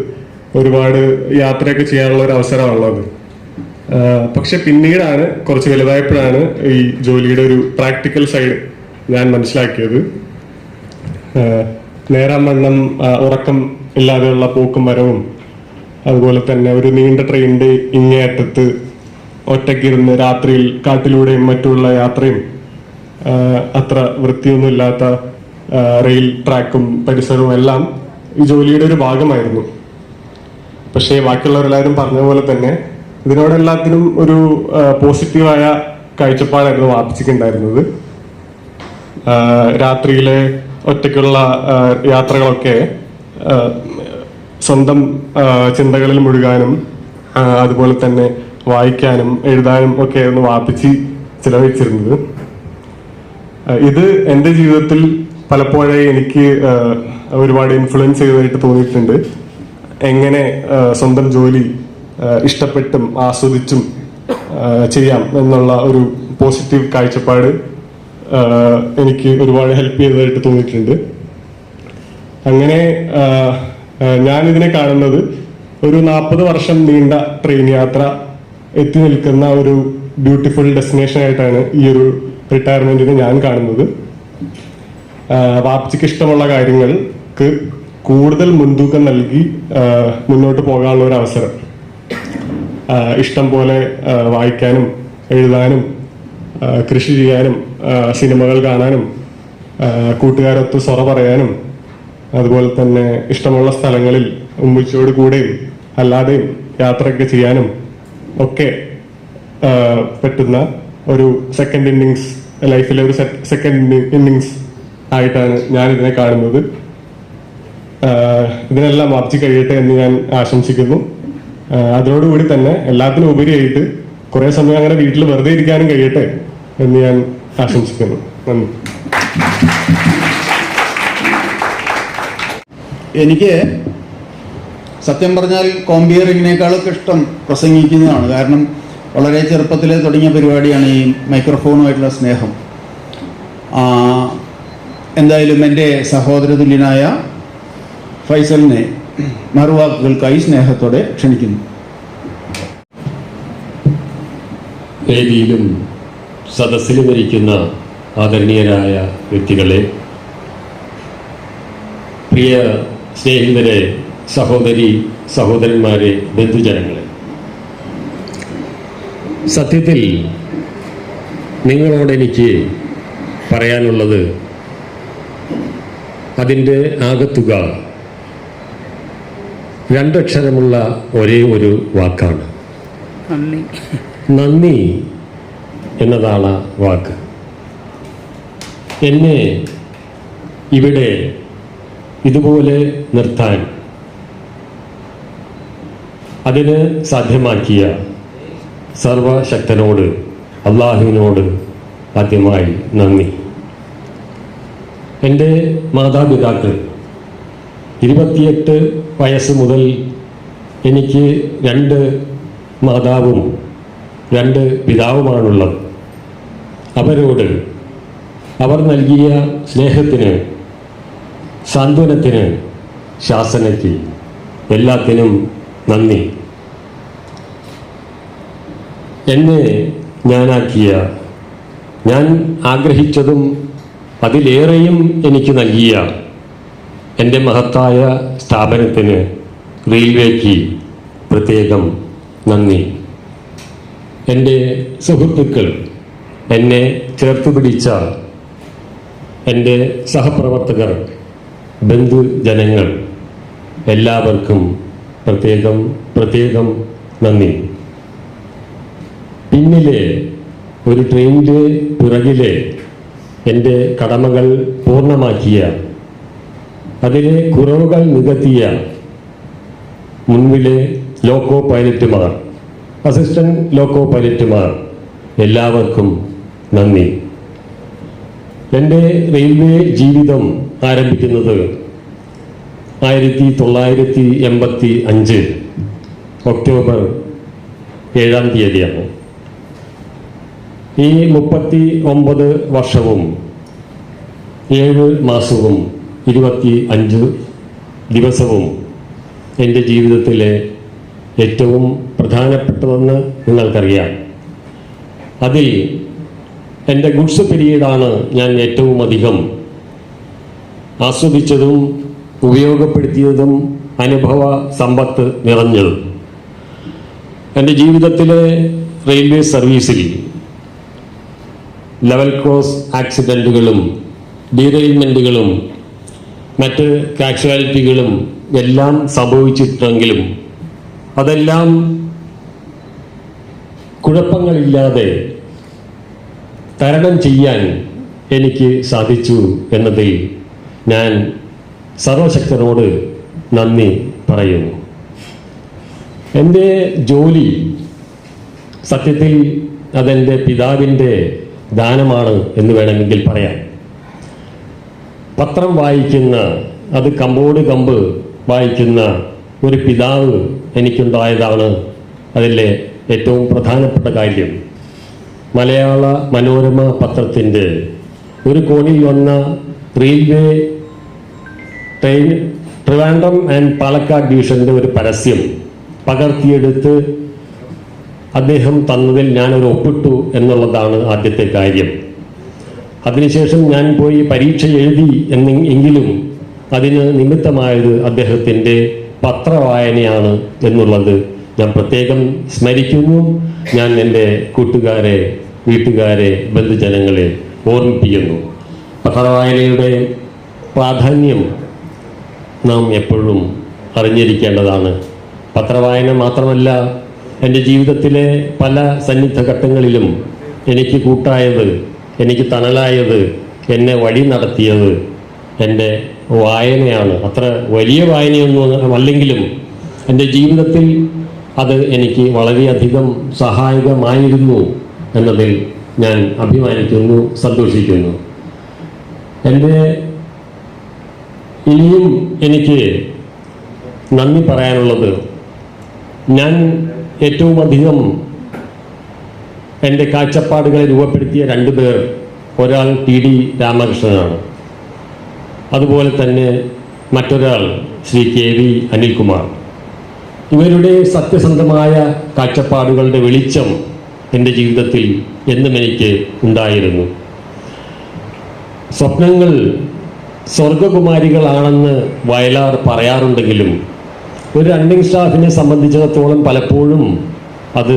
ഒരുപാട് യാത്രയൊക്കെ ചെയ്യാനുള്ള ഒരു അവസരമുള്ളത്. പക്ഷെ പിന്നീടാണ്, കുറച്ച് വലുതായപ്പോഴാണ് ഈ ജോലിയുടെ ഒരു പ്രാക്ടിക്കൽ സൈഡ് ഞാൻ മനസ്സിലാക്കിയത്. നേരാവണ്ണം ഉറക്കം ഇല്ലാതെയുള്ള പോക്കും വരവും, അതുപോലെ തന്നെ ഒരു നീണ്ട ട്രെയിനിന്റെ ഇങ്ങേയറ്റത്ത് ഒറ്റയ്ക്കിരുന്ന് രാത്രിയിൽ കാട്ടിലൂടെയും മറ്റുള്ള യാത്രയും, അത്ര വൃത്തിയൊന്നുമില്ലാത്ത റെയിൽ ട്രാക്കും പരിസരവും എല്ലാം ഈ ജോലിയുടെ ഒരു ഭാഗമായിരുന്നു. പക്ഷേ ബാക്കിയുള്ളവരെല്ലാവരും പറഞ്ഞ പോലെ തന്നെ ഇതിനോടെല്ലാത്തിനും ഒരു പോസിറ്റീവായ കാഴ്ചപ്പാടായിരുന്നു വാപ്പച്ചിക്ക് ഉണ്ടായിരുന്നത്. രാത്രിയിലെ ഒറ്റയ്ക്കുള്ള യാത്രകളൊക്കെ സ്വന്തം ചിന്തകളിൽ മുഴുകാനും അതുപോലെ തന്നെ വായിക്കാനും എഴുതാനും ഒക്കെ ആയിരുന്നു വാപ്പച്ചി ചിലവഴിച്ചിരുന്നത്. ഇത് എൻ്റെ ജീവിതത്തിൽ പലപ്പോഴേ എനിക്ക് ഒരുപാട് ഇൻഫ്ലുവൻസ് ചെയ്തതായിട്ട് തോന്നിയിട്ടുണ്ട്. എങ്ങനെ സ്വന്തം ജോലി ഇഷ്ടപ്പെട്ടും ആസ്വദിച്ചും ചെയ്യാം എന്നുള്ള ഒരു പോസിറ്റീവ് കാഴ്ചപ്പാട് എനിക്ക് ഒരുപാട് ഹെൽപ്പ് ചെയ്തതായിട്ട് തോന്നിയിട്ടുണ്ട്. അങ്ങനെ ഞാനിതിനെ കാണുന്നത് ഒരു 40 വർഷം നീണ്ട ട്രെയിൻ യാത്ര എത്തി നിൽക്കുന്ന ഒരു ബ്യൂട്ടിഫുൾ ഡെസ്റ്റിനേഷൻ ആയിട്ടാണ് ഈ ഒരു റിട്ടയർമെന്റിന് ഞാൻ കാണുന്നത്. വാപ്പച്ചിക്ക് ഇഷ്ടമുള്ള കാര്യങ്ങൾക്ക് കൂടുതൽ മുൻതൂക്കം നൽകി മുന്നോട്ട് പോകാനുള്ള ഒരു അവസരം, ഇഷ്ടം പോലെ വായിക്കാനും എഴുതാനും കൃഷി ചെയ്യാനും സിനിമകൾ കാണാനും കൂട്ടുകാരൊത്ത് സൊറ പറയാനും അതുപോലെ തന്നെ ഇഷ്ടമുള്ള സ്ഥലങ്ങളിൽ ഉമ്മച്ചിയോട് കൂടെയും അല്ലാതെയും യാത്രയൊക്കെ ചെയ്യാനും ഒക്കെ പറ്റുന്ന ഒരു സെക്കൻഡ് ഇന്നിങ്സ്, ലൈഫിലെ ഒരു സെക്കൻഡ് ഇന്നിങ്സ് ആയിട്ടാണ് ഞാൻ ഇതിനെ കാണുന്നത്. ഇതിനെല്ലാം വാപ്പച്ചി കഴിയട്ടെ എന്ന് ഞാൻ ആശംസിക്കുന്നു. അതിനോടുകൂടി തന്നെ എല്ലാത്തിനും ഉപരിയായിട്ട് കുറെ സമയം അങ്ങനെ വീട്ടിൽ വെറുതെ ഇരിക്കാനും കഴിയട്ടെ എന്ന് ഞാൻ ആശംസിക്കുന്നു. നന്ദി. എനിക്ക് സത്യം പറഞ്ഞാൽ കോമ്പിയറിങ്ങിനേക്കാളൊക്കെ ഇഷ്ടം പ്രസംഗിക്കുന്നതാണ്. കാരണം വളരെ ചെറുപ്പത്തിലേ തുടങ്ങിയ പരിപാടിയാണ് ഈ മൈക്രോഫോണുമായിട്ടുള്ള സ്നേഹം. എന്തായാലും എൻ്റെ സഹോദരതുല്യനായ ഫൈസലിനെ മറുവാക്കുകൾക്കായി സ്നേഹത്തോടെ ക്ഷണിക്കുന്നു. വേദിയിലും സദസ്സിലും ഇരിക്കുന്ന ആദരണീയരായ വ്യക്തികളെ, പ്രിയ സ്നേഹിതരെ, സഹോദരി സഹോദരന്മാരെ, ബന്ധുജനങ്ങളെ, സത്യത്തിൽ നിങ്ങളോട് എനിക്ക് പറയാനുള്ളത് അതിൻ്റെ ആകത്തുക രണ്ടക്ഷരമുള്ള ഒരേ ഒരു വാക്കാണ്. നന്ദി എന്നതാണ് ആ വാക്ക്. എന്നെ ഇവിടെ ഇതുപോലെ നിർത്താൻ അതിന് സാധ്യമാക്കിയ സർവശക്തനോട്, അള്ളാഹുവിനോട് ആദ്യമായി നന്ദി. എൻ്റെ മാതാപിതാക്കൾ 28 വയസ്സ് മുതൽ എനിക്ക് 2 മാതാവും 2 പിതാവുമാണുള്ളത്. അവരോട് അവർ നൽകിയ സ്നേഹത്തിന്, സാന്ത്വനത്തിന്, ശാസനയ്ക്ക്, എല്ലാത്തിനും നന്ദി. എന്നെ ഞാനാക്കിയ, ഞാൻ ആഗ്രഹിച്ചതും അതിലേറെയും എനിക്ക് നൽകിയ എൻ്റെ മഹത്തായ സ്ഥാപനത്തിന്, റെയിൽവേക്ക് പ്രത്യേകം നന്ദി. എൻ്റെ സുഹൃത്തുക്കൾ, എന്നെ ചേർത്ത് പിടിച്ച എൻ്റെ സഹപ്രവർത്തകർ, ബന്ധുജനങ്ങൾ, എല്ലാവർക്കും പ്രത്യേകം നന്ദി. പിന്നിലെ ഒരു ട്രെയിനിൻ്റെ പിറകിലെ എൻ്റെ കടമകൾ പൂർണ്ണമാക്കിയ, അതിലെ കുറവുകൾ നികത്തിയ മുൻപിലെ ലോക്കോ പൈലറ്റുമാർ, അസിസ്റ്റന്റ് ലോക്കോ പൈലറ്റുമാർ, എല്ലാവർക്കും നന്ദി. എൻ്റെ റെയിൽവേ ജീവിതം ആരംഭിക്കുന്നത് 1985 ഒക്ടോബർ 7-ാം തീയതിയാണ്. ഈ 39 വർഷവും 7 മാസവും 25 ദിവസവും എൻ്റെ ജീവിതത്തിലെ ഏറ്റവും പ്രധാനപ്പെട്ടതെന്ന് നിങ്ങൾക്കറിയാം. അതിൽ എൻ്റെ ഗുഡ്സ് പീരീഡാണ് ഞാൻ ഏറ്റവും അധികം ആസ്വദിച്ചതും ഉപയോഗപ്പെടുത്തിയതും അനുഭവ സമ്പത്ത് നിറഞ്ഞതും. എൻ്റെ ജീവിതത്തിലെ റെയിൽവേ സർവീസിൽ ലെവൽ ക്രോസ് ആക്സിഡൻറ്റുകളും ഡീറെയിൽമെൻറ്റുകളും മറ്റ് കാഷ്വാലിറ്റികളും എല്ലാം സംഭവിച്ചിട്ടെങ്കിലും അതെല്ലാം കുഴപ്പങ്ങളില്ലാതെ തരണം ചെയ്യാൻ എനിക്ക് സാധിച്ചു എന്നതിൽ ഞാൻ സർവശക്തനോട് നന്ദി പറയുന്നു. എൻ്റെ ജോലി സത്യത്തിൽ അതെൻ്റെ പിതാവിൻ്റെ ദാനമാണ് എന്ന് വേണമെങ്കിൽ പറയാം. പത്രം വായിക്കുന്ന, അത് കമ്പോട് കമ്പ് വായിക്കുന്ന ഒരു പിതാവ് എനിക്കുണ്ടായതാണ് അതിലെ ഏറ്റവും പ്രധാനപ്പെട്ട കാര്യം. മലയാള മനോരമ പത്രത്തിൻ്റെ ഒരു കോണിൽ വന്ന railway train Trivandrum and Palakkad ഡിവിഷൻ്റെ ഒരു പരസ്യം പകർത്തിയെടുത്ത് അദ്ദേഹം തന്നതിൽ ഞാനൊരു ഒപ്പിട്ടു എന്നുള്ളതാണ് ആദ്യത്തെ കാര്യം. അതിനുശേഷം ഞാൻ പോയി പരീക്ഷ എഴുതി എങ്കിലും അതിന് നിമിത്തമായത് അദ്ദേഹത്തിൻ്റെ പത്രവായനയാണ് എന്നുള്ളത് ഞാൻ പ്രത്യേകം സ്മരിക്കുന്നു. ഞാൻ എൻ്റെ കൂട്ടുകാരെ, വീട്ടുകാരെ, ബന്ധുജനങ്ങളെ ഓർമ്മിപ്പിക്കുന്നു. പത്രവായനയുടെ പ്രാധാന്യം നാം എപ്പോഴും അറിഞ്ഞിരിക്കേണ്ടതാണ്. പത്രവായന മാത്രമല്ല, എൻ്റെ ജീവിതത്തിലെ പല സന്നിഗ്ധ ഘട്ടങ്ങളിലും എനിക്ക് കൂട്ടായത്, എനിക്ക് തണലായത്, എന്നെ വഴി നടത്തിയത് എൻ്റെ വായനയാണ്. അത്ര വലിയ വായനയൊന്നും അല്ലെങ്കിലും എൻ്റെ ജീവിതത്തിൽ അത് എനിക്ക് വളരെയധികം സഹായകമായിരുന്നു എന്നതിൽ ഞാൻ അഭിമാനിക്കുന്നു, സന്തോഷിക്കുന്നു. എൻ്റെ ഇനിയും എനിക്ക് നന്ദി പറയാനുള്ളത്, ഞാൻ ഏറ്റവും അധികം എൻ്റെ കാഴ്ചപ്പാടുകളെ രൂപപ്പെടുത്തിയ 2 പേർ, ഒരാൾ TD രാമകൃഷ്ണനാണ്, അതുപോലെ തന്നെ മറ്റൊരാൾ ശ്രീ KV അനിൽകുമാർ. ഇവരുടെ സത്യസന്ധമായ കാഴ്ചപ്പാടുകളുടെ വെളിച്ചം എൻ്റെ ജീവിതത്തിൽ എന്നും എനിക്ക് ഉണ്ടായിരുന്നു. സ്വപ്നങ്ങൾ സ്വർഗകുമാരികളാണെന്ന് വയലാർ പറയാറുണ്ടെങ്കിലും ഒരു റണ്ണിംഗ് സ്റ്റാഫിനെ സംബന്ധിച്ചിടത്തോളം പലപ്പോഴും അത്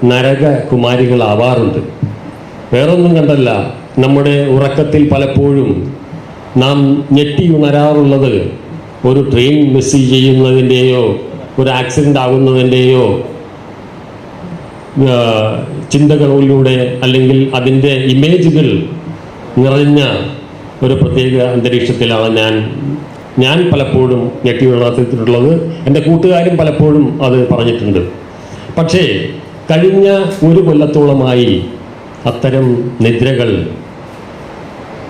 നരകകുമാരികളാവാറുണ്ട്. വേറൊന്നും കണ്ടല്ല, നമ്മുടെ ഉറക്കത്തിൽ പലപ്പോഴും നാം ഞെട്ടിയുണരാറുള്ളത് ഒരു ട്രെയിൻ മിസ് ചെയ്യുന്നതിൻ്റെയോ ഒരു ആക്സിഡൻ്റ് ആകുന്നതിൻ്റെയോ ചിന്തകളിലൂടെ അല്ലെങ്കിൽ അതിൻ്റെ ഇമേജുകൾ നിറഞ്ഞ ഒരു പ്രത്യേക അന്തരീക്ഷത്തിലാണ് ഞാൻ പലപ്പോഴും ഞെട്ടി ഉണർത്തിയിട്ടുള്ളത്. എൻ്റെ കൂട്ടുകാരും പലപ്പോഴും അത് പറഞ്ഞിട്ടുണ്ട്. പക്ഷേ കഴിഞ്ഞ ഒരു കൊല്ലത്തോളമായി അത്തരം നിദ്രകൾ,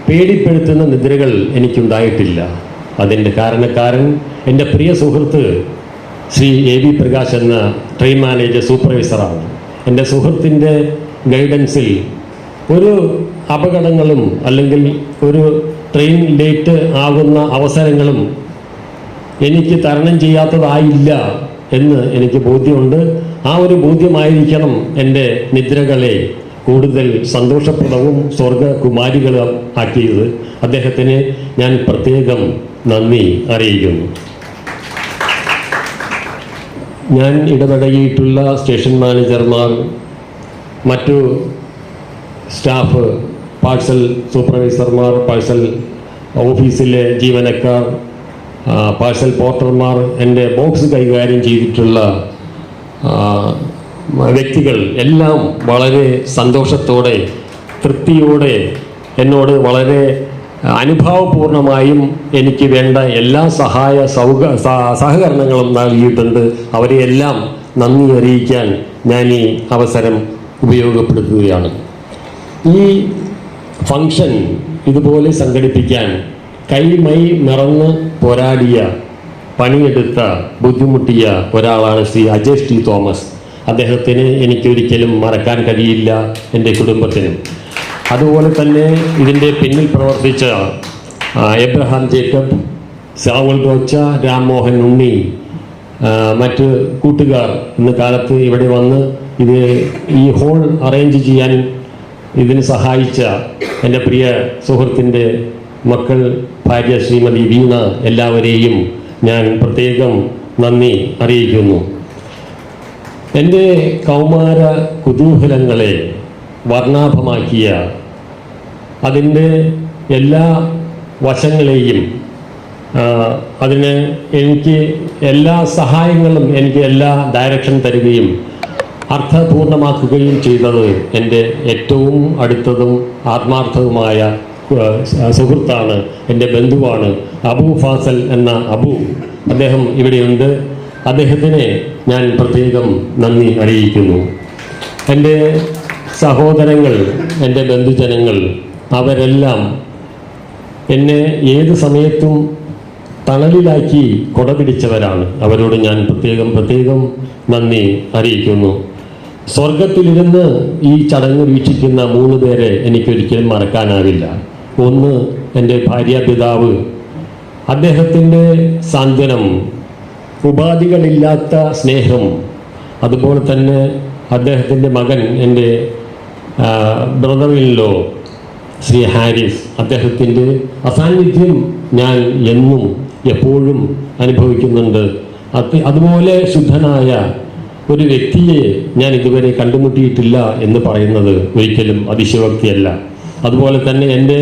പേടിപ്പെടുത്തുന്ന നിദ്രകൾ എനിക്കുണ്ടായിട്ടില്ല. അതിൻ്റെ കാരണക്കാരൻ എൻ്റെ പ്രിയ സുഹൃത്ത് ശ്രീ AB പ്രകാശ് എന്ന ട്രെയിൻ മാനേജർ സൂപ്പർവൈസറാണ്. എൻ്റെ സുഹൃത്തിൻ്റെ ഗൈഡൻസിൽ ഒരു അപകടങ്ങളും അല്ലെങ്കിൽ ഒരു ട്രെയിൻ ലേറ്റ് ആകുന്ന അവസരങ്ങളും എനിക്ക് തരണം ചെയ്യാത്തതായില്ല എന്ന് എനിക്ക് ബോധ്യമുണ്ട്. ആ ഒരു ബോധ്യമായിരിക്കണം എൻ്റെ നിദ്രകളെ കൂടുതൽ സന്തോഷപ്രദവും സ്വർഗകുമാരികളും ആക്കിയത്. അദ്ദേഹത്തിന് ഞാൻ പ്രത്യേകം നന്ദി അറിയിക്കുന്നു. ഞാൻ ഇടപഴകിയിട്ടുള്ള സ്റ്റേഷൻ മാനേജർമാർ, മറ്റു സ്റ്റാഫ്, പാഴ്സൽ സൂപ്പർവൈസർമാർ, പാഴ്സൽ ഓഫീസിലെ ജീവനക്കാർ, പാഴ്സൽ പോർട്ടർമാർ, എൻ്റെ ബോക്സ് കൈകാര്യം ചെയ്തിട്ടുള്ള വ്യക്തികൾ എല്ലാം വളരെ സന്തോഷത്തോടെ, തൃപ്തിയോടെ എന്നോട് വളരെ അനുഭാവപൂർണമായും എനിക്ക് വേണ്ട എല്ലാ സഹകരണങ്ങളും നൽകിയിട്ടുണ്ട്. അവരെയെല്ലാം നന്ദി അറിയിക്കാൻ ഞാൻ ഈ അവസരം ഉപയോഗപ്പെടുത്തുകയാണ്. ഈ ഫംഗ്ഷൻ ഇതുപോലെ സംഘടിപ്പിക്കാൻ കൈമൈ നിറഞ്ഞ് പോരാടിയ, പണിയെടുത്ത, ബുദ്ധിമുട്ടിയ ഒരാളാണ് ശ്രീ അജേഷ് ടി തോമസ്. അദ്ദേഹത്തിന് എനിക്കൊരിക്കലും മറക്കാൻ കഴിയില്ല, എൻ്റെ കുടുംബത്തിനും. അതുപോലെ തന്നെ ഇതിൻ്റെ പിന്നിൽ പ്രവർത്തിച്ച എബ്രഹാം ജേക്കബ്, സാവുൽ റോച്ച, രാംമോഹൻ ഉണ്ണി, മറ്റ് കൂട്ടുകാർ ഇന്ന് കാലത്ത് ഇവിടെ വന്ന് ഈ ഹോൾ അറേഞ്ച് ചെയ്യാൻ ഇതിന് സഹായിച്ച എൻ്റെ പ്രിയ സുഹൃത്തിൻ്റെ മക്കൾ, ഭാര്യ ശ്രീമതി വീണ, എല്ലാവരെയും ഞാൻ പ്രത്യേകം നന്ദി അറിയിക്കുന്നു. എൻ്റെ കൗമാര കുതൂഹലങ്ങളെ വർണ്ണാഭമാക്കിയ, അതിൻ്റെ എല്ലാ വശങ്ങളെയും അതിന് എനിക്ക് എല്ലാ സഹായങ്ങളും, എനിക്ക് എല്ലാ ഡയറക്ഷൻ തരികയും അർത്ഥപൂർണമാക്കുകയും ചെയ്തത് എൻ്റെ ഏറ്റവും അടുത്തതും ആത്മാർത്ഥവുമായ സുഹൃത്താണ്, എൻ്റെ ബന്ധുവാണ്, അബു ഫാസൽ എന്ന അബു. അദ്ദേഹം ഇവിടെയുണ്ട്. അദ്ദേഹത്തിന് ഞാൻ പ്രത്യേകം നന്ദി അറിയിക്കുന്നു. എൻ്റെ സഹോദരങ്ങൾ, എൻ്റെ ബന്ധുജനങ്ങൾ, അവരെല്ലാം എന്നെ ഏത് സമയത്തും തണലിലാക്കി കൊടപിടിച്ചവരാണ്. അവരോട് ഞാൻ പ്രത്യേകം നന്ദി അറിയിക്കുന്നു. സ്വർഗത്തിലിരുന്ന് ഈ ചടങ്ങ് വീക്ഷിക്കുന്ന 3 പേരെ എനിക്കൊരിക്കലും മറക്കാനാവില്ല. ഒന്ന്, എൻ്റെ ഭാര്യാപിതാവ്, അദ്ദേഹത്തിൻ്റെ സാന്ത്വനം, ഉപാധികളില്ലാത്ത സ്നേഹം. അതുപോലെ തന്നെ അദ്ദേഹത്തിൻ്റെ മകൻ, എൻ്റെ ബ്രദറിലോ ശ്രീ ഹാരിസ്, അദ്ദേഹത്തിൻ്റെ അസാന്നിധ്യം ഞാൻ എന്നും എപ്പോഴും അനുഭവിക്കുന്നുണ്ട്. അതുപോലെ ശുദ്ധനായ ഒരു വ്യക്തിയെ ഞാൻ ഇതുവരെ കണ്ടുമുട്ടിയിട്ടില്ല എന്ന് പറയുന്നത് ഒരിക്കലും അതിശയോക്തിയല്ല. അതുപോലെ തന്നെ എൻ്റെ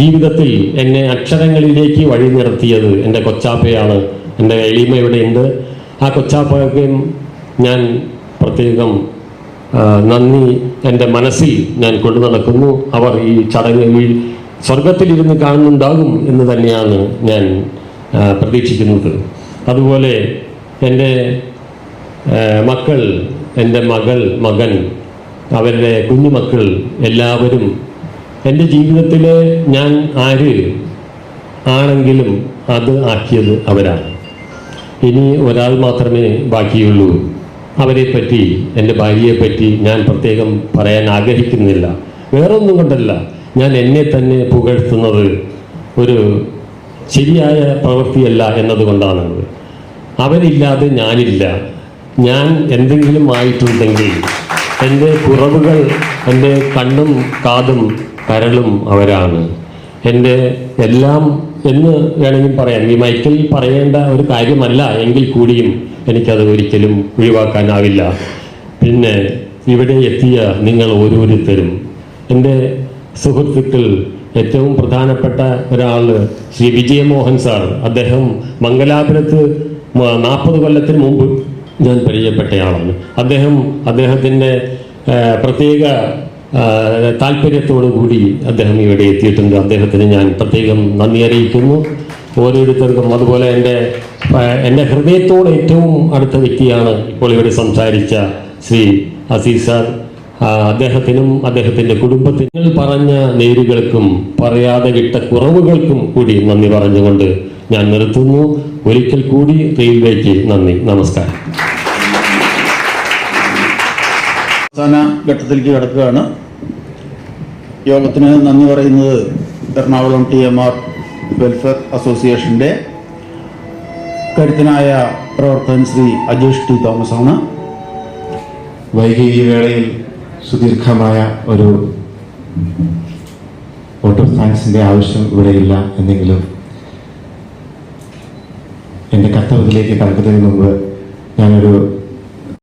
ജീവിതത്തിൽ എന്നെ അക്ഷരങ്ങളിലേക്ക് വഴി നടത്തിയത് എൻ്റെ കൊച്ചാപ്പയാണ്. എൻ്റെ എളിമ ഇവിടെയുണ്ട്. ആ കൊച്ചാപ്പയ്ക്കും ഞാൻ പ്രത്യേകം നന്ദി എൻ്റെ മനസ്സിൽ ഞാൻ കൊണ്ടു നടക്കുന്നു. അവർ ഈ ചടങ്ങ് സ്വർഗത്തിലിരുന്ന് കാണുന്നുണ്ടാകും എന്ന് തന്നെയാണ് ഞാൻ പ്രതീക്ഷിക്കുന്നത്. അതുപോലെ എൻ്റെ മക്കൾ, എൻ്റെ മകൻ, അവരുടെ കുഞ്ഞുമക്കൾ എല്ലാവരും എൻ്റെ ജീവിതത്തിൽ ഞാൻ ആര് ആണെങ്കിലും അത് ആക്കിയത് അവരാണ്. ഇനി ഒരാൾ മാത്രമേ ബാക്കിയുള്ളൂ. അവരെപ്പറ്റി, എൻ്റെ ഭാര്യയെപ്പറ്റി ഞാൻ പ്രത്യേകം പറയാൻ ആഗ്രഹിക്കുന്നില്ല. വേറൊന്നും കൊണ്ടല്ല, ഞാൻ എന്നെ തന്നെ പുകഴ്ത്തുന്നത് ഒരു ശരിയായ പ്രവൃത്തിയല്ല എന്നതുകൊണ്ടാണ്. അവരില്ലാതെ ഞാനില്ല. ഞാൻ എന്തെങ്കിലും ആയിട്ടുണ്ടെങ്കിൽ എൻ്റെ കുറവുകൾ, എൻ്റെ കണ്ണും കാതും കരളും അവരാണ്. എൻ്റെ എല്ലാം എന്ന് വേണമെങ്കിൽ പറയാം. ഈ മൈക്കിൽ പറയേണ്ട ഒരു കാര്യമല്ല എങ്കിൽ കൂടിയും എനിക്കത് ഒരിക്കലും ഒഴിവാക്കാനാവില്ല. പിന്നെ ഇവിടെ എത്തിയ നിങ്ങൾ ഓരോരുത്തരും, എൻ്റെ സുഹൃത്തുക്കൾ, ഏറ്റവും പ്രധാനപ്പെട്ട ഒരാൾ ശ്രീ വിജയമോഹൻ സാർ. അദ്ദേഹം മംഗലാപുരത്ത് 40 കൊല്ലത്തിന് മുമ്പ് ഞാൻ പരിചയപ്പെട്ടയാളാണ്. അദ്ദേഹത്തിൻ്റെ പ്രത്യേക താല്പര്യത്തോടു കൂടി അദ്ദേഹം ഇവിടെ എത്തിയിട്ടുണ്ട്. അദ്ദേഹത്തിന് ഞാൻ പ്രത്യേകം നന്ദി അറിയിക്കുന്നു. ഓരോരുത്തർക്കും അതുപോലെ എൻ്റെ ഹൃദയത്തോട് ഏറ്റവും അടുത്ത വ്യക്തിയാണ് ഇപ്പോൾ ഇവിടെ സംസാരിച്ച ശ്രീ അസീസ് സാർ. അദ്ദേഹത്തിനും അദ്ദേഹത്തിൻ്റെ കുടുംബത്തിനും പറഞ്ഞ നേരുകൾക്കും പറയാതെ വിട്ട കുറവുകൾക്കും കൂടി നന്ദി പറഞ്ഞുകൊണ്ട് ഞാൻ നിർത്തുന്നു. ഒരിക്കൽ കൂടി റെയിൽവേക്ക് നന്ദി, നമസ്കാരം. അവസാന ഘട്ടത്തിലേക്ക് കിടക്കുകയാണ്. യോഗത്തിന് നന്ദി പറയുന്നത് എറണാകുളം TMR വെൽഫെയർ അസോസിയേഷൻ്റെ കരുത്തനായ പ്രവർത്തകൻ ശ്രീ അജേഷ് T. തോമസ് ആണ്. വൈകി ഈ വേളയിൽ സുദീർഘമായ ഒരു വോട്ട് ഓഫ് താങ്ക്സിൻ്റെ ആവശ്യം ഇവിടെയില്ല. എന്നെങ്കിലും എൻ്റെ കർത്തവ്യത്തിലേക്ക് കടക്കുന്നതിന് മുമ്പ് ഞാനൊരു